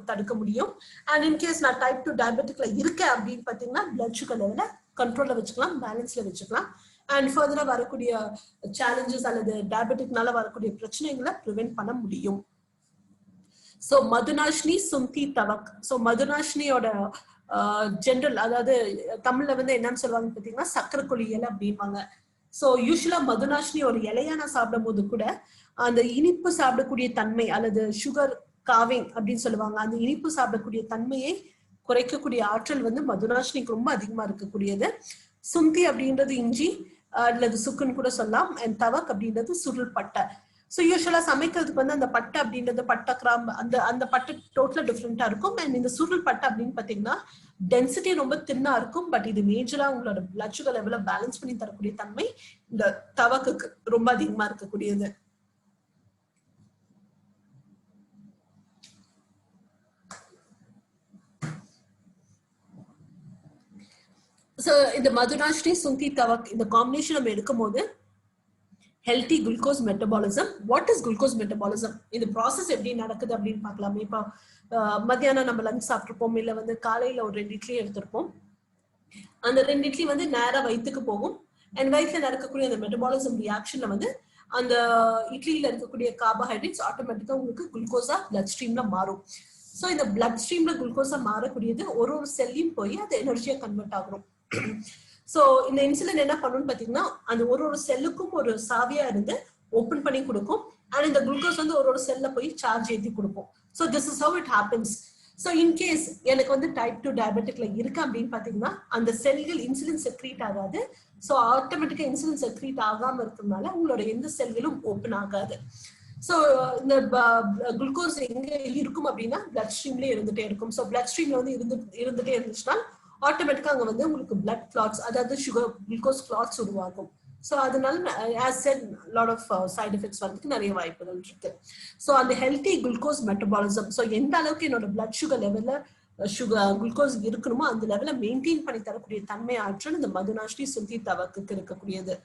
தடுக்க முடியும். அண்ட் இன்கேஸ் நான் டைப் 2 டயபெட்டிக்ல இருக்கேன் அப்படின்னு பாத்தீங்கன்னா பிளட் சுகர் லெவல கண்ட்ரோல்ல வச்சுக்கலாம், பேலன்ஸ்ல வச்சுக்கலாம். அண்ட் ஃபர்தரா வரக்கூடிய சேலஞ்சஸ் அல்லது டயபெட்டிக்னால வரக்கூடிய பிரச்சனைகளை ப்ரிவென்ட் பண்ண முடியும். ஸோ மதுநாஷினி சுந்தி தவக். ஸோ மதுநாஷினியோட ஜென்ரல், அதாவது தமிழ்ல வந்து என்னன்னு சொல்லுவாங்க பாத்தீங்கன்னா சக்கரக்கொல்லி இலை அப்படின்வாங்க. ஸோ யூஸ்வலா மதுநாஷினி ஒரு இலையா நான் சாப்பிடும் போது கூட அந்த இனிப்பு சாப்பிடக்கூடிய தன்மை அல்லது சுகர் காவிங் அப்படின்னு சொல்லுவாங்க, அந்த இனிப்பு சாப்பிடக்கூடிய தன்மையை குறைக்கக்கூடிய ஆற்றல் வந்து மதுநாஷினிக்கு ரொம்ப அதிகமா இருக்கக்கூடியது. சுந்தி அப்படின்றது இஞ்சி அல்லது சுக்குன்னு கூட சொல்லலாம். அண்ட் தவக் அப்படின்றது சுருள் பட்டை. ஸோ யூஸ்வலா சமைக்கிறதுக்கு வந்து அந்த பட்டை அப்படின்றது பட்டை கிராம்பு அந்த பட்டை டோட்டலா டிஃப்ரெண்டா இருக்கும். அண்ட் இந்த சுருள் பட்டை அப்படின்னு பாத்தீங்கன்னா டென்சிட்டி ரொம்ப தின்னா இருக்கும். பட் இது மேஜரா உங்களோட பிளட் சுகர் லெவல பேலன்ஸ் பண்ணி தரக்கூடிய தன்மை இந்த தவக்குக்கு ரொம்ப அதிகமா இருக்கக்கூடியது. ஸோ இந்த மதுநாஷினி சுந்தி தவக் இந்த காம்பினேஷன் நம்ம எடுக்கும் போது healthy glucose metabolism. What is glucose metabolism? இந்த ப்ராசஸ் எப்படி நடக்குது அப்படின்னு பார்க்கலாமே. இப்போ மத்தியானம் நம்ம லஞ்ச் சாப்பிட்டுருப்போம், இல்லை வந்து காலையில ஒரு 2 இட்லி எடுத்திருப்போம். அந்த 2 இட்லி வந்து நேரா வயிற்றுக்கு போகும். அண்ட் வயிற்றுல நடக்கக்கூடிய அந்த மெட்டபாலிசம் ரியாக்ஷன்ல வந்து அந்த இட்லியில இருக்கக்கூடிய கார்போஹைட்ரேட்ஸ் ஆட்டோமேட்டிக்கா உங்களுக்கு குளுக்கோஸா பிளட் ஸ்ட்ரீம்ல மாறும். ஸோ இந்த பிளட் ஸ்ட்ரீம்ல குளுக்கோஸா மாறக்கூடியது ஒரு செல்லையும் போய் அது எனர்ஜியா கன்வெர்ட் ஆகும். சோ இந்த இன்சுலின் என்ன பண்ணுன்னு பாத்தீங்கன்னா அந்த ஒரு செல்லுக்கும் ஒரு சாவியா இருந்து ஓபன் பண்ணி கொடுக்கும். அண்ட் இந்த குளுக்கோஸ் வந்து ஒரு செல்ல போய் சார்ஜ் ஏற்றி கொடுப்போம். So this is how it happens. So in case எனக்கு வந்து டைப் 2 டயபெட்டிக்ல இருக்கு அப்படின்னு பாத்தீங்கன்னா அந்த செல்கள் இன்சுலின் செக்ரீட் ஆகாது. ஸோ ஆட்டோமேட்டிக்கா இன்சுலின் செக்ரீட் ஆகாம இருக்கிறதுனால உங்களோட எந்த செல்களும் ஓப்பன் ஆகாது. ஸோ இந்த குளுக்கோஸ் எங்க இருக்கும் அப்படின்னா பிளட் ஸ்ட்ரீம்லேயே இருந்துட்டே இருக்கும். ஸோ பிளட் ஸ்ட்ரீம்ல வந்து இருந்துட்டே இருந்துச்சுன்னா ஆட்டோமேட்டிக்கா அங்க வந்து உங்களுக்கு பிளட் கிளாட்ஸ், அதாவது சுகர் குளுக்கோஸ் கிளாட்ஸ் உருவாகும். ஸோ அதனால as said lot of side effects வரதுக்கு நிறைய வாய்ப்புகள் இருக்கு. ஸோ அந்த ஹெல்தி குளுக்கோஸ் மெட்டபாலிசம், ஸோ எந்த அளவுக்கு என்னோட பிளட் சுகர் லெவல்ல குளுக்கோஸ் இருக்கணுமோ அந்த லெவல மெயின்டைன் பண்ணி தரக்கூடிய தன்மை ஆற்றல் இந்த மதுநாஷினி சுந்தி தவக்குக்கு இருக்கக்கூடியது.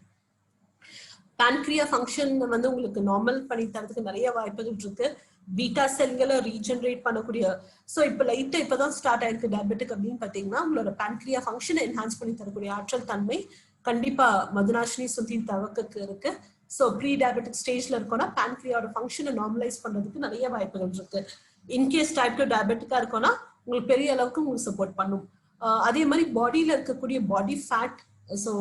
பான்க்ரியா ஃபங்க்ஷன் வந்து உங்களுக்கு நார்மல் பண்ணி தரதுக்கு நிறைய வாய்ப்புகள் இருக்கு. பீட்டா செல்களை ரீஜெனரேட் பண்ணக்கூடிய, ஸோ இப்போ லைட்டா இப்பதான் ஸ்டார்ட் ஆயிருக்கு டயபெட்டிக் அப்படின்னு பாத்தீங்கன்னா உங்களோட பான்க்ரியா ஃபங்க்ஷனை என்ஹான்ஸ் பண்ணி தரக்கூடிய ஆற்றல் தன்மை கண்டிப்பா மதுநாஷினி சுந்தி தவக்குக்கு இருக்கு. ஸோ ப்ரீ டயபெட்டிக் ஸ்டேஜ்ல இருக்கோம்னா பான்க்ரியாவோட ஃபங்க்ஷனை நார்மலைஸ் பண்றதுக்கு நிறைய வாய்ப்புகள் இருக்கு. இன்கேஸ் டைப் 2 டயபெட்டிக்கா இருக்கோம்னா உங்களுக்கு பெரிய அளவுக்கு உங்களுக்கு சப்போர்ட் பண்ணும். அதே மாதிரி பாடியில இருக்கக்கூடிய body fat, so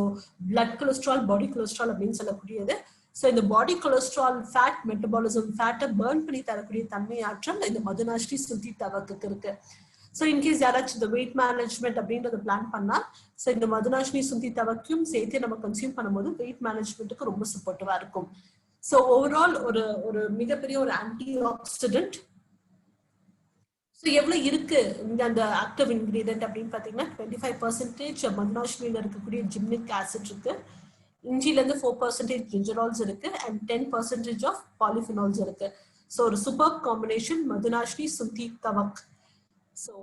blood cholesterol, body cholesterol அப்படின்னு சொல்லக்கூடியது. ஸோ இந்த பாடி கொலஸ்ட்ரால் ஃபேட் மெட்டபாலிசம் ஃபேட்டை பேர்ன் பண்ணி தரக்கூடிய தன்மை ஆற்றல் இந்த மதுநாஷினி சுந்தி தவக்குக்கு இருக்கு. ஸோ இன்கேஸ் யாராச்சும் இந்த வெயிட் மேனேஜ்மெண்ட் அப்படின்றத பிளான் பண்ணா ஸோ இந்த மதுநாஷினி சுந்தி தவக்கையும் சேர்த்து நம்ம கன்சியூம் பண்ணும்போது வெயிட் மேனேஜ்மெண்ட்டுக்கு ரொம்ப சப்போர்ட்டிவா இருக்கும். ஸோ ஓவரால் ஒரு மிகப்பெரிய ஒரு ஆன்டி ஆக்சிடென்ட். ஸோ எவ்வளவு இருக்கு அந்த ஆக்டிவ் இன்கிரீடியன்ட் அப்படின்னு பாத்தீங்கன்னா 25% மதுநாஷினியில இருக்கக்கூடிய ஜிம்னிக் ஆசிட் இருக்கு. இஞ்சில இருந்து 4% ஜிஞ்சரால்ஸ் இருக்கு அண்ட் 10% ஆஃப் பாலிஃபினால்ஸ் இருக்கு. ஸோ ஒரு சூப்பர் காம்பினேஷன் மதுநாஷினி சுந்தி தவக். ஸோ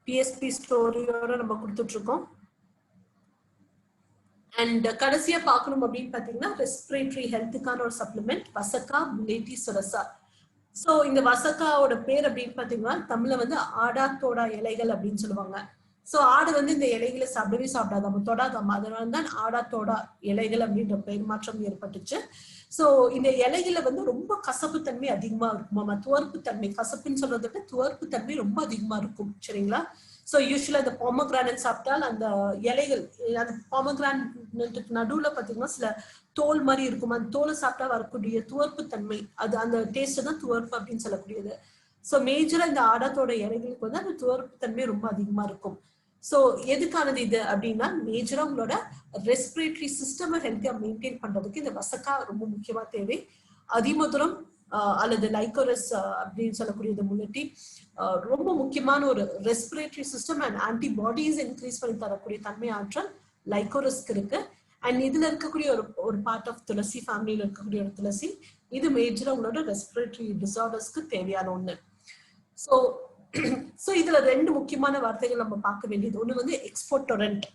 பிஎஸ்பி ஸ்டோரியோட நம்ம கொடுத்துட்டு இருக்கோம். அண்ட் கடைசியா பார்க்கணும் அப்படின்னு பாத்தீங்கன்னா ரெஸ்பிரேட்டரி ஹெல்த்துக்கான ஒரு சப்ளிமெண்ட் வசக்கா முலேட்டி சுரசா. ஸோ இந்த வசக்காவோட பேர் அப்படின்னு பாத்தீங்கன்னா தமிழ்ல வந்து ஆடாத்தோடா இலைகள் அப்படின்னு சொல்லுவாங்க. ஸோ ஆடு வந்து இந்த இலைகளை சாப்பிடவே சாப்பிடாது, நம்ம தொடாதாம, அதனால தான் ஆடாத்தோடா இலைகள் அப்படின்ற பெயர் மாற்றம் ஏற்பட்டுச்சு. ஸோ இந்த இலைகளை வந்து ரொம்ப கசப்பு தன்மை அதிகமா இருக்குமாமா, துவர்ப்பு தன்மை, கசப்புன்னு சொல்றதை விட துவர்ப்பு தன்மை ரொம்ப அதிகமா இருக்கும். சரிங்களா? ஸோ யூஸ்வலா இந்த பொமோகிரானட் சாப்பிட்டால் அந்த இலைகள், அந்த பொமோகிரானட்டுக்கு நடுவுல பாத்தீங்கன்னா சில தோல் மாதிரி இருக்கும், அந்த தோலை சாப்பிட்டா வரக்கூடிய துவர்ப்பு தன்மை, அது அந்த டேஸ்ட் தான் துவர்ப்பு அப்படின்னு சொல்லக்கூடியது. ஸோ மேஜரா இந்த ஆடாத்தோட இலைகளுக்கு வந்து அந்த துவர்ப்பு தன்மை ரொம்ப அதிகமா இருக்கும். ஸோ எதுக்கானது இது அப்படின்னா மேஜரா உங்களோட ரெஸ்பிரேட்டரி சிஸ்டம் ஹெல்த்தியா மெயின்டைன் பண்றதுக்கு இந்த வசக்கா ரொம்ப முக்கியமா தேவை. அதிமதுரம் அல்லது லைக்கோரஸ் அப்படின்னு சொல்லக்கூடியது முன்னாடி ரொம்ப முக்கியமான ஒரு respiratory system and antibodies increase பண்ணி தரக்கூடிய தன்மை ஆற்றல் லைக்கோரஸ்க்கு இருக்கு. அண்ட் இதுல இருக்கக்கூடிய ஒரு பார்ட் ஆஃப் துளசி ஃபேமிலியில இருக்கக்கூடிய ஒரு துளசி, இது மேஜரா உங்களோட ரெஸ்பிரேட்டரி டிசார்டர்ஸ்க்கு தேவையான ஒண்ணு. ஸோ இதுல 2 முக்கியமான வார்த்தைகள் நம்ம பார்க்க வேண்டியது. ஒண்ணு வந்து expectorant.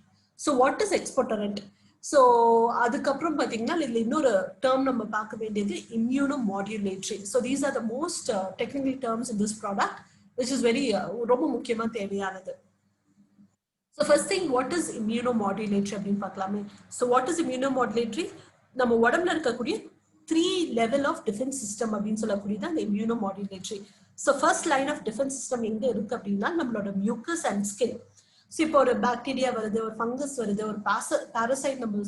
So what is expectorant? So அதுக்கப்புறம் பார்த்தீங்கன்னா இதில் இன்னொரு டேர்ம் நம்ம பார்க்க வேண்டியது immunomodulatory. So these are the most technical terms in this product which is very ரொம்ப முக்கியமாக தேவையானது. So first thing what is immunomodulatory அப்படின்னு பார்க்கலாமே. So what is immunomodulatory? நம்ம உடம்புல இருக்கக்கூடிய 3 level of defense system அப்படின்னு சொல்லக்கூடியது அந்த immunomodulatory. So first line of defence system எங்க இருக்கு அப்படின்னா நம்மளோட மியூக்கஸ் அண்ட் ஸ்கின். ஸோ இப்போ ஒரு பாக்டீரியா வருது, ஒரு ஃபங்கஸ் வருது, ஒரு பாரசைட் நம்ம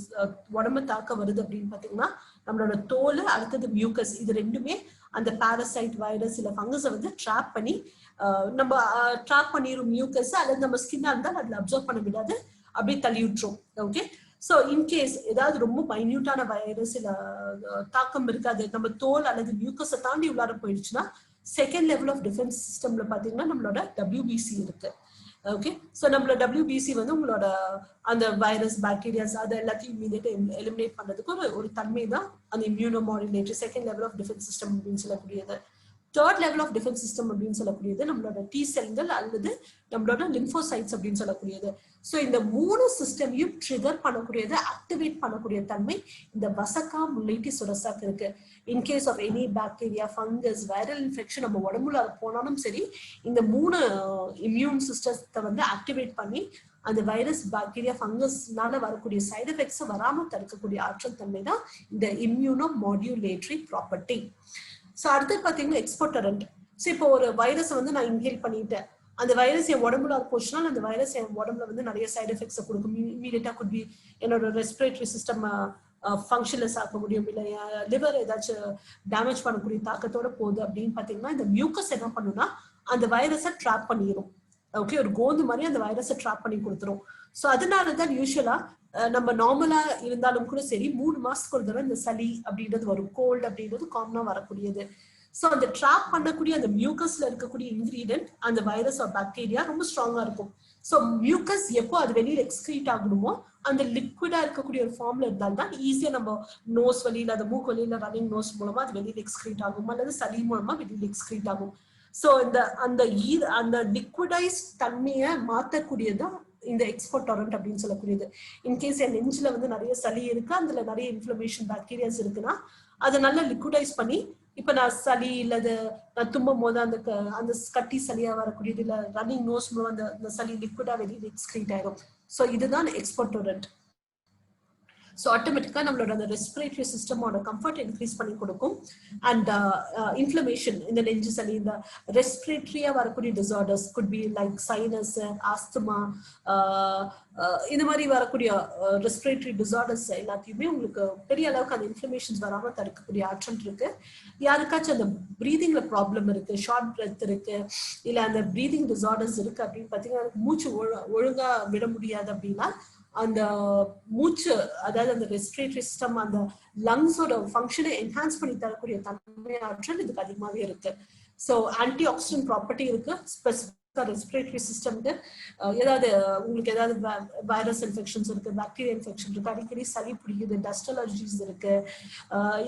உடம்பு தாக்க வருது அப்படின்னு பார்த்தீங்கன்னா நம்மளோட தோல், அடுத்தது மியூக்கஸ், இது ரெண்டுமே அந்த பாரசைட் வைரஸ் இல்லை ஃபங்கஸை வந்து ட்ராப் பண்ணி நம்ம ட்ராப் பண்ணிடும் மியூக்கஸ், அல்லது நம்ம ஸ்கின்னா இருந்தால் அதில் அப்சர்வ் பண்ண விடாது, அப்படியே தள்ளி விட்டுரும். ஓகே, ஸோ இன்கேஸ் ஏதாவது ரொம்ப மைன்யூட்டான வைரஸ் இல்லை தாக்கம் இருக்காது, நம்ம தோல் அல்லது மியூக்கஸை தாண்டி உள்ளார போயிடுச்சுன்னா செகண்ட் லெவல் ஆஃப் டிஃபென்ஸ் சிஸ்டம்ல பார்த்தீங்கன்னா நம்மளோட WBC இருக்கு. ஓகே, ஸோ நம்மளோட WBC வந்து உங்களோட அந்த வைரஸ் பாக்டீரியாஸ் அதை எல்லாத்தையும் இமீடியட்டா எலிமினேட் பண்றதுக்கு ஒரு தன்மை தான் அந்த immunomodulatory second level of defence system அப்படின்னு சொல்லக்கூடியது. Third level of defence system அப்படின்னு சொல்லக்கூடியது நம்மளோட T செல்கள் அல்லது நம்மளோட லிம்போசைட்ஸ் அப்படின்னு சொல்லக்கூடியது. ஸோ இந்த 3 சிஸ்டமையும் ட்ரிகர் பண்ணக்கூடியது, ஆக்டிவேட் பண்ணக்கூடிய தன்மை இந்த வசக்கா முல்லைட்டி சுரசாக்கு இருக்கு. In case of any bacteria, fungus, viral infection நம்ம உடம்புல போனாலும் சரி, இந்த 3 இம்யூன் சிஸ்டத்தை வந்து ஆக்டிவேட் பண்ணி அந்த வைரஸ், பாக்டீரியா, ஃபங்கஸ்னால வரக்கூடிய சைடு எஃபெக்ட்ஸை வராமல் தடுக்கக்கூடிய ஆற்றல் தன்மை தான் இந்த இம்யூனோமாடுலேட்டரி ப்ராப்பர்ட்டி. ஸோ அடுத்து பார்த்தீங்கன்னா எக்ஸ்போர்டரண்ட். ஸோ இப்போ ஒரு வைரஸை வந்து நான் இன்ஹேல் பண்ணிட்டேன், அந்த வைரஸ் என் உடம்புல போச்சுன்னா அந்த வைரஸ் என் உடம்புல வந்து நிறைய சைடு எஃபெக்ட்ஸை கொடுக்கும். இமீடியட்டா குட் பி என்னோட ரெஸ்பிரேட்டரி சிஸ்டம் ஃபங்க்ஷன்லெஸ் ஆக்க முடியும், இல்லை லிவர் ஏதாச்சும் டேமேஜ் பண்ணக்கூடிய தாக்கத்தோட போகுது அப்படின்னு பார்த்தீங்கன்னா இந்த மியூக்கஸ் என்ன பண்ணுன்னா அந்த வைரஸை ட்ராப் பண்ணிடும். ஓகே, ஒரு கோந்து மாதிரி அந்த வைரஸை ட்ராப் பண்ணி கொடுத்துரும். ஸோ அதனால தான் யூஸ்வலா நம்ம நார்மலா இருந்தாலும் கூட சரி 3 மாசத்துக்கு ஒரு தடவை இந்த சளி அப்படின்றது வரும், கோல்டு அப்படின்றது காமனா வரக்கூடியது. ஸோ அந்த ட்ராப் பண்ணக்கூடிய அந்த மியூக்கஸ்ல இருக்கக்கூடிய இன்கிரீடியன்ட் அந்த வைரஸ் ஆர் பாக்டீரியா ரொம்ப ஸ்ட்ராங்கா இருக்கும். ஸோ மியூக்கஸ் எப்போ அது வெளியில எக்ஸ்கிரீட் ஆகணுமோ அந்த லிக்விடா இருக்கக்கூடிய ஒரு ஃபார்ம்ல இருந்தால்தான் ஈஸியா நம்ம நோஸ் வழியில, அந்த மூக்கு வழியில ரன்னிங் நோஸ் மூலமா அது வெளியில எக்ஸ்கிரீட் ஆகும், அல்லது சளி மூலமா வெளியில எக்ஸ்கிரீட் ஆகும். ஸோ அந்த லிக்விடைஸ் தன்மையை மாற்றக்கூடியதான் இந்த எக்ஸ்போர்டரண்ட் அப்படின்னு சொல்லக்கூடியது. இன்கேஸ் என் நெஞ்சில வந்து நிறைய சளி இருக்கு, அதுல நிறைய இன்ஃப்ளமேஷன் பாக்டீரியாஸ் இருக்குன்னா அதை நல்லா லிக்விடைஸ் பண்ணி, இப்ப நான் சளி இல்லது நான் தும்பும் போது அந்த கட்டி சளியா வரக்கூடியது, இல்ல ரன்னிங் நோஸ் மூலம் அந்த சளி லிக்விடா வெளியில எக்ஸ்கிரீட் ஆயிடும். ஸோ இதுதான் எக்ஸ்போர்டரண்ட். ஸோ ஆட்டோமேட்டிக்கா நம்மளோட அந்த ரெஸ்பிரேட்டரி சிஸ்டமோட கம்ஃபர்ட் இன்க்ரீஸ் பண்ணி கொடுக்கும். அண்ட் இன்ஃப்ளமேஷன், இந்த நெஞ்சு சளி, இந்த ரெஸ்பிரேட்டரியா வரக்கூடிய disorders could be like sinus, asthma, இந்த மாதிரி வரக்கூடிய ரெஸ்பிரேட்டரி டிசார்டர்ஸ் எல்லாத்தையுமே உங்களுக்கு பெரிய அளவுக்கு அந்த இன்ஃப்ளமேஷன்ஸ் வராமல் தடுக்கக்கூடிய ஆற்றல் இருக்கு. யாருக்காச்சும் அந்த பிரீதிங்ல ப்ராப்ளம் இருக்கு, ஷார்ட் பிரெத் இருக்கு, இல்லை அந்த பிரீதிங் டிசார்டர்ஸ் இருக்கு அப்படின்னு பார்த்தீங்கன்னா மூச்சு ஒழுங்கா விட முடியாது அப்படின்னா அந்த மூச்சு, அதாவது அந்த ரெஸ்பிரேட்டரி சிஸ்டம், அந்த லங்ஸோட ஃபங்க்ஷனை என்ஹான்ஸ் பண்ணி தரக்கூடிய தன்மை ஆற்றல் இதுக்கு அதிகமாகவே இருக்கு. ஸோ ஆன்டி ஆக்சிடென்ட் ப்ராப்பர்ட்டி இருக்கு ஸ்பெசிஃபிக்கா ரெஸ்பிரேட்டரி சிஸ்டம்க்கு. ஏதாவது உங்களுக்கு ஏதாவது வைரஸ் இன்ஃபெக்ஷன்ஸ் இருக்கு, பாக்டீரியா இன்ஃபெக்ஷன் இருக்கு, அடிக்கடி சளி பிடிக்குது, டஸ்ட் அலர்ஜிஸ் இருக்கு,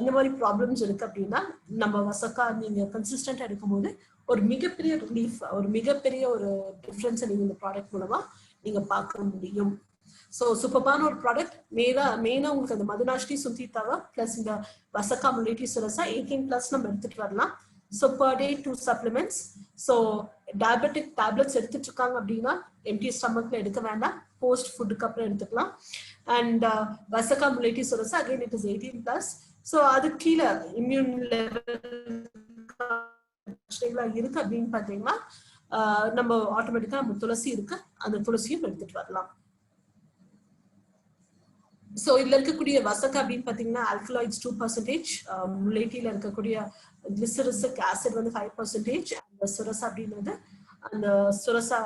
இந்த மாதிரி ப்ராப்ளம்ஸ் இருக்கு அப்படின்னா நம்ம வசக்கா நீங்க கன்சிஸ்டன்டா எடுக்கும்போது ஒரு மிகப்பெரிய ரிலீஃப், ஒரு மிகப்பெரிய ஒரு டிஃபரன்ஸை நீங்க இந்த ப்ராடக்ட் மூலமா நீங்க பார்க்க முடியும். ஸோ சூப்பர்பான ஒரு ப்ராடக்ட். மெயினா உங்களுக்கு அந்த மதுநாஷ்டி சுந்தித்தாவா பிளஸ் இந்த வசக்கா முல்லைட்டி சுரசா 18+ நம்ம எடுத்துட்டு வரலாம். So per day 2 supplements. So diabetic tablets எடுத்துட்டு இருக்காங்க அப்படின்னா எம்டி ஸ்டமக்ல எடுக்க வேண்டாம், போஸ்ட் ஃபுட்டுக்கு அப்புறம் எடுத்துக்கலாம். And Vasaka Mulethi Surasa again it is 18+. So அது கீழே இம்யூன் லெவல் இருக்கு அப்படின்னு பார்த்தீங்கன்னா நம்ம ஆட்டோமேட்டிக்கா நம்ம துளசி இருக்கு, அந்த துளசியும் எடுத்துட்டு வரலாம். ஸோ இதுல இருக்கக்கூடிய வசக்கா அப்படின்னு பாத்தீங்கன்னா ஆல்கலாய்ட்ஸ் 2%, முல்லைட்டியில இருக்கக்கூடிய கிளிசரிசிக் ஆசிட் வந்து 5%, அந்த சுரசா அப்படின்றது அந்த சுரசா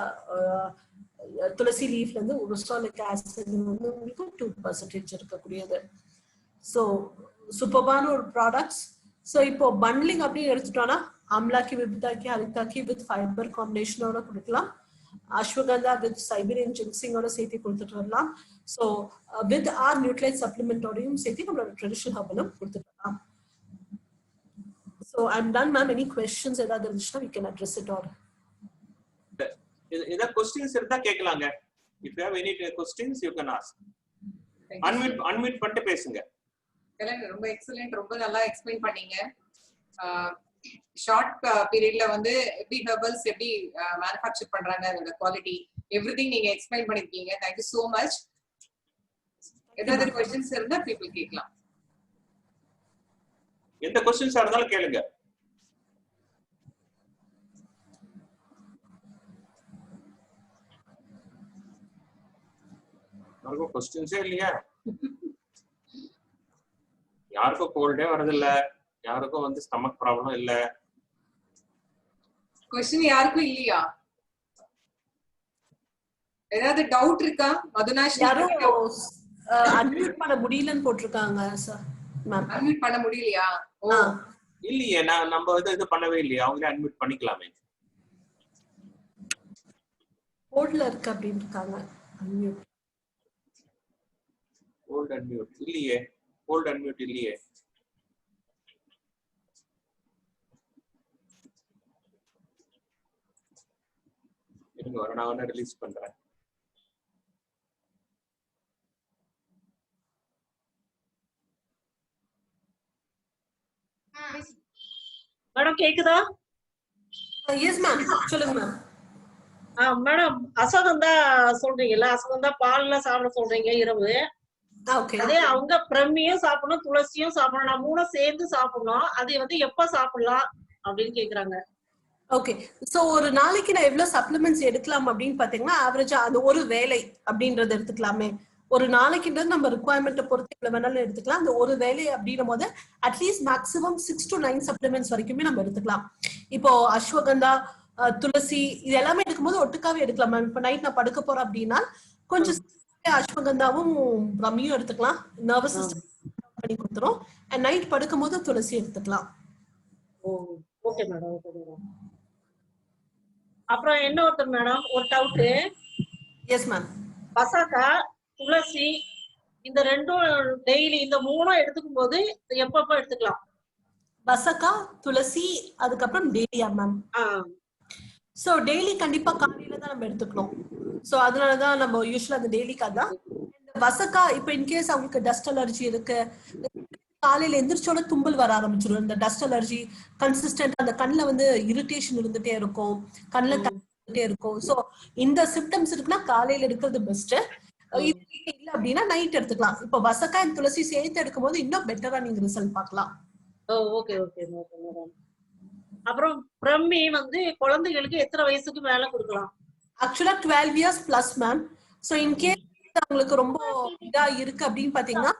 துளசி லீஃப்ல இருந்து உருஸ்டாலிக் ஆசிட் வந்து உங்களுக்கு 2% இருக்கக்கூடியது. ஸோ சூப்பர்பான ஒரு ப்ராடக்ட்ஸ். ஸோ இப்போ பண்ட்லிங் அப்படின்னு எடுத்துட்டோம்னா அம்லாக்கி, விபிதாக்கி, ஹரிதாக்கி வித் ஃபைபர் காம்பினேஷனோட கொடுக்கலாம், அஸ்வகந்தா வித் சைபீரியன் ஜின்சிங்கோட சேர்த்து கொடுத்துட்டு வரலாம். ஸோ வித் ஆர் நியூட்ரைட் சப்ளிமெண்டோடையும் சேர்த்து நம்மளோட ட்ரெடிஷனல் ஹர்பலும் கொடுத்துட்டு வரலாம். So I'm ton ma'am. Any questions ஏதாவது இருந்துச்சுன்னா we can address it. or ஏதாவது கொஸ்டின்ஸ் இருந்தா கேட்கலாங்க. If you have any questions, you can ask. Unmute பண்ணிட்டு பேசுங்க. ரொம்ப எக்ஸலென்ட், ரொம்ப நல்லா எக்ஸ்பிளைன் பண்ணீங்க. ஷார்ட் பீரியட்ல வந்து எப்படி ஹெர்பல்ஸ் எப்படி மேனுஃபேக்சர் பண்றாங்க, அதோட குவாலிட்டி எவ்ரிதிங் நீங்க எக்ஸ்பிளைன் பண்ணிருக்கீங்க. Thank you so much. ஏதாவது क्वेश्चंस இருந்தா people கேட்கலாம். எந்த क्वेश्चंस இருந்தாலும் கேளுங்க. யாருக்கும் क्वेश्चंसே இல்லையா? யாருக்கும் கோல்டே வரது இல்ல, யாருக்கும் வந்து ஸ்டமக் ப்ராப்ளம் இல்ல. क्वेश्चन யாருக்கும் இல்லையா? ஏதாவது டவுட் இருக்கா? மதுனாஷ் யாரோ அன்மியூட் பண்ண முடியலன்னு போட்டுருக்காங்க சார். மேம் அன்மியூட் பண்ண முடியலையா? ஓ இல்லையே, நம்ம இது பண்ணவே இல்லையே, அவங்களே அன்மியூட் பண்ணிக்கலாமே. ஹோல்ட்ல இருக்கு அப்படின்னு இருக்காங்க. அன்மியூட் ஹோல்ட் அன்மியூட் இல்லையே, ஹோல்ட் அன்மியூட் இல்லையே. இருங்க வர, நான் வேணா ரிலீஸ் பண்றேன். மேடம் கேக்குதா? எஸ் மேம், சொல்லுங்க மேம். மேடம் அசகந்தா சொல்றீங்கல்ல, அசகந்தா பால்ல சாப்பிட சொல்றீங்க இரவு. ஓகே, அதே அவங்க பிரம்மியும் சாப்பிடணும், துளசியும் சாப்பிடணும், நான் மூணும் சேர்ந்து சாப்பிடணும். அது வந்து எப்ப சாப்பிடலாம் அப்படின்னு கேக்குறாங்க. ஓகே, சோ ஒரு நாளைக்கு நான் எவ்வளவு சப்ளிமெண்ட்ஸ் எடுக்கலாம் அப்படின்னு பாத்தீங்கன்னா ஆவரேஜா அந்த ஒரு வேலை அப்படின்றத எடுத்துக்கலாமே. ஒரு நாளைக்குன்றது நம்ம ரிக்குவயர்மெண்ட் பொறுத்து எவ்வளவு வேணாலும் எடுத்துக்கலாம். அந்த ஒரு வேலை அப்படின்னும் போது அட்லீஸ்ட் மேக்ஸிமம் 6 to 9 சப்ளிமெண்ட்ஸ் வரைக்குமே நம்ம எடுத்துக்கலாம். இப்போ அஸ்வகந்தா, துளசி இது எல்லாமே எடுக்கும்போது ஒட்டுக்காவே எடுக்கலாம் மேம். இப்போ நைட் நான் படுக்க போறேன் அப்படின்னா கொஞ்சம் அஸ்வகந்தாவும் பிரம்மியும் எடுத்துக்கலாம், நர்வஸ் சிஸ்டம் பண்ணி கொடுத்துரும். அண்ட் நைட் படுக்கும் போது துளசி எடுத்துக்கலாம். Okay madam, okay madam. அப்புறம் என்ன ஒருத்தர் மேடம் ஒரு டவுட். Yes ma'am. பசாக்கா, துளசி இந்த ரெண்டும் டெய்லி இந்த மூணும் எடுத்துக்கும் போது எப்பப்ப எடுத்துக்கலாம்? பசக்கா, துளசி, அதுக்கப்புறம் டெய்லியா மேம்? சோ டெய்லி கண்டிப்பா காலையில தான் நம்ம எடுத்துக்கணும். சோ அதனாலதான் நம்ம யூஸ்வலா அந்த டெய்லிக்கா தான். வசக்கா இப்ப இன்கேஸ் அவங்களுக்கு டஸ்ட் அலர்ஜி இருக்கு, காலையில எந்திரிச்சோட தும்பல் வர ஆரம்பிச்சிடும். இந்த டஸ்ட் அலர்ஜி கன்சிஸ்டன்ட், அந்த கண்ணுல வந்து இரிட்டேஷன் இருந்துட்டே இருக்கும், கண்ணுல இருந்துட்டே இருக்கும். சோ இந்த சிம்டம்ஸ் இருக்குன்னா காலையில எடுக்கிறது பெஸ்ட். இல்ல அப்படின்னா நைட் எடுத்துக்கலாம். இப்ப வசக்கா அண்ட் துளசி சேர்த்து எடுக்கும் போது இன்னும் பெட்டரா நீங்க ரிசல்ட் பார்க்கலாம். Okay okay madam. அப்புறம் பிரம்மி வந்து குழந்தைகளுக்கு எத்தனை வயசுக்கு மேல கொடுக்கலாம்? ஆக்சுவலா 12 years plus ma'am. So in case அவங்களுக்கு ரொம்ப இதா இருக்கு அப்படின்னு பாத்தீங்கன்னா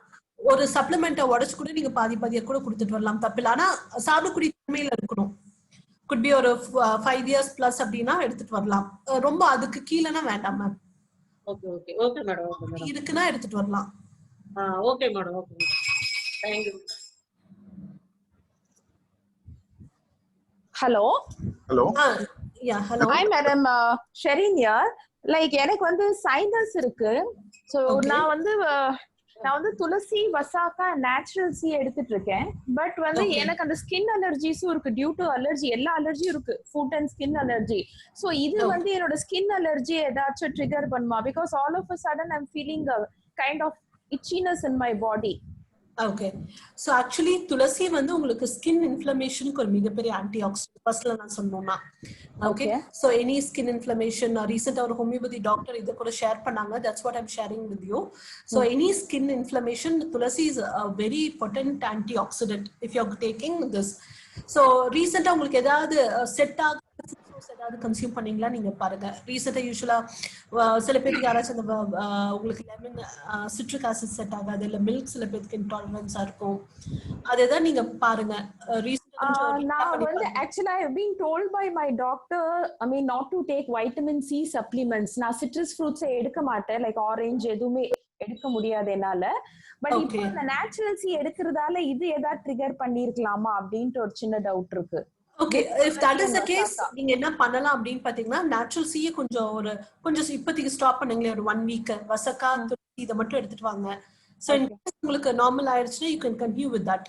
ஒரு சப்ளிமெண்ட்டை உடைச்சு கூட நீங்க பாதியா கூட கொடுத்துட்டு வரலாம், தப்பில்ல. ஆனா சாப்பிடக்கூடிய தன்மையில இருக்கணும். குட் பி ஒரு 5 years plus அப்படின்னா எடுத்துட்டு வரலாம். ரொம்ப அதுக்கு கீழேனா வேண்டாம் ma'am. Okay okay okay madam, okay madam. இருக்குன்னா எடுத்துட்டு வரலாம். Okay madam, okay madam. Thank you. Hello. Yeah, hello. Hi madam, Sherin here. Like எனக்கு வந்து சைனஸ் இருக்கு. சோ நான் வந்து துளசி, வசாக்கா, நேச்சுரல் சி எடுத்துட்டு இருக்கேன். பட் வந்து எனக்கு அந்த ஸ்கின் அலர்ஜிஸும் இருக்கு. டியூ டு அலர்ஜி, எல்லா அலர்ஜியும் இருக்கு, food and skin allergy. So இது வந்து என்னோட ஸ்கின் அலர்ஜி ஏதாச்சும் ட்ரிகர் பண்ணுமா? Because all of a sudden I am feeling a kind of itchiness in my body. Okay, so actually துளசி வந்து உங்களுக்கு ஸ்கின் இன்ஃப்ளமேஷனுக்கு ஒரு மிகப்பெரிய ஆன்டி ஆக்சிடென்ட். ஃபர்ஸ்ட்ல நான் சொன்னோம்னா okay. So any skin inflammation, ரீசெண்டா ஒரு ஹோமியோபதி டாக்டர் இத கூட ஷேர் பண்ணாங்க. That's what I'm sharing with you. So any skin inflammation, tulsi is a very potent antioxidant if you are taking this. So ரீசெண்டா உங்களுக்கு ஏதாவது செட் ஆக ஏதாவது கன்சியூம் பண்ணீங்களா நீங்க பாருங்க. ரீசெண்டா யூசுவலா சில பேருக்கு யாராச்சும் அந்த உங்களுக்கு லெமன் சிட்ரிக் ஆசிட் செட் ஆகாது, இல்ல மில்க் சில பேருக்கு இன்டாலரன்ஸா இருக்கும். அதேதான் நீங்க பாருங்க. நான் வந்து actually I have been told by my doctor, I mean not to take vitamin C supplements. நான் citrus fruits எடுக்க மாட்டேன், லைக் ஆரஞ்சு எதுவுமே எடுக்க முடியாது என்னால. பட் இப்போ இந்த நேச்சுரல் சி எடுக்கிறதால இது ஏதாவது ட்ரிகர் பண்ணிருக்கலாமா அப்படின்ட்டு ஒரு சின்ன டவுட் இருக்கு. Okay, if that is the case நீங்க என்ன பண்ணலாம் அப்படின்னு பாத்தீங்கன்னா நேச்சுரல் சீயை கொஞ்சம் இப்போதைக்கு ஸ்டாப் பண்ணுங்களே, ஒரு 1 week வசக்கா, துளசி இதை மட்டும் எடுத்துட்டு வாங்க. சோ உங்களுக்கு நார்மல் ஆயிடுச்சுன்னா you can continue with that.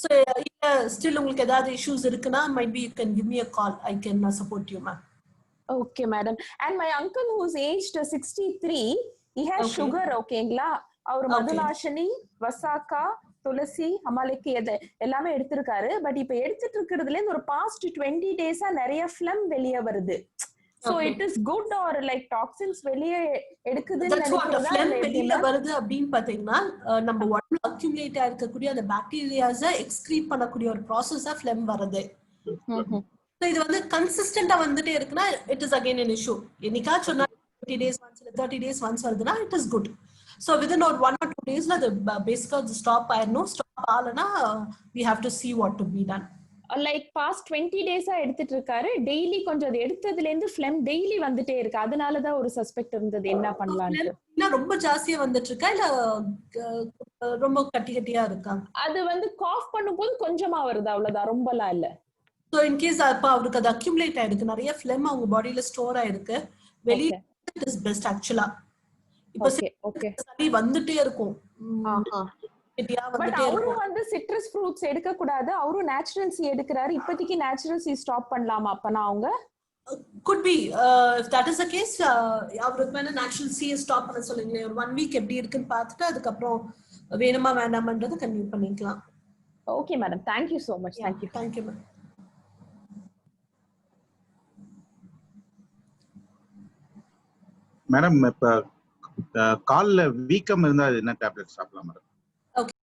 So இல்ல ஸ்டில் உங்களுக்கு ஏதாவது இஷ்யூஸ் இருக்குன்னா might be you can give me a call, I can support you ma'am. Okay, madam. And my uncle who's aged 63, he has Okay. sugar, ஓகேங்களா? அவர் Okay. மதுநாசினி, வசாக்கா, துளசி, அமலைக்கு எல்லாமே எடுத்திருக்காரு. But இப்ப எடுத்துட்டு இருக்கிறதுல இருந்து ஒரு பாஸ்ட் 20 டேஸா நிறைய phlegm வெளியே வருது. So Okay. it is good or like toxins வெளியே எடுக்குதுன்னு That's what the நினைக்கிறதா phlegm இல்ல வெளியில எப்படின்னா? வருது அப்படின்னு பாத்தீங்கன்னா நம்ம உடம்புல அக்யூமுலேட் ஆயிருக்கக்கூடிய அந்த பாக்டீரியாஸை எக்ஸ்கிரீட் பண்ணக்கூடிய ஒரு ப்ராசஸா phlegm வருது. So இது வந்து கன்சிஸ்டன்டா வந்துட்டே இருக்குன்னா it is again an issue. என்னைக்காச்சும் சொன்னா 20 days once இல்ல 30 days once வருதுன்னா it is good. So within or 1 or 2 daysல அது பேசிக்கா ஸ்டாப் ஆயிடணும். ஸ்டாப் ஆகலன்னா we have to see what to be done. Like past 20 டேஸா எடுத்துட்டு இருக்காரு. டெய்லி கொஞ்சம் அது எடுத்ததுல இருந்து phlegm டெய்லி வந்துட்டே இருக்கு. அதனாலதான் ஒரு சஸ்பெக்ட் இருந்தது என்ன பண்ணலாம்னு. இல்ல ரொம்ப ஜாஸ்தியா வந்துட்டு இருக்கா இல்ல ரொம்ப கட்டி கட்டியா இருக்கா? அது வந்து காஃப் பண்ணும்போது கொஞ்சமா வருது, அவ்வளவுதான், ரொம்பலாம் இல்ல. So in case அப்ப அவருக்கு அது அக்யூமுலேட் ஆயிருக்கு, நிறைய phlegm அவங்க பாடியில ஸ்டோர் ஆயிருக்கு, வெளிய it is best actually. இப்ப சளி வந்துட்டே இருக்கும். பட் அவரும் வந்து சிட்ரஸ் ஃப்ரூட்ஸ் எடுக்க கூடாது, அவரும் நேச்சுரல் சி எடுக்கிறாரு. இப்போதைக்கு நேச்சுரல் சி ஸ்டாப் பண்ணலாமா அப்பனா அவங்க? could be if that is the case அவருக்கு வேணா நேச்சுரல் சி ஸ்டாப் பண்ண சொல்லுங்க. ஒரு 1 வீக் எப்படி இருக்குன்னு பார்த்துட்டு அதுக்கு அப்புறம் வேணுமா வேண்டாமன்றது கன்டினியூ பண்ணிக்கலாம். Okay madam, thank you so much. Thank you ma'am. Madam இப்ப கால்ல வீக்கம் இருந்தா என்ன டேப்லெட் சாப்பிடலாம் மேடம்?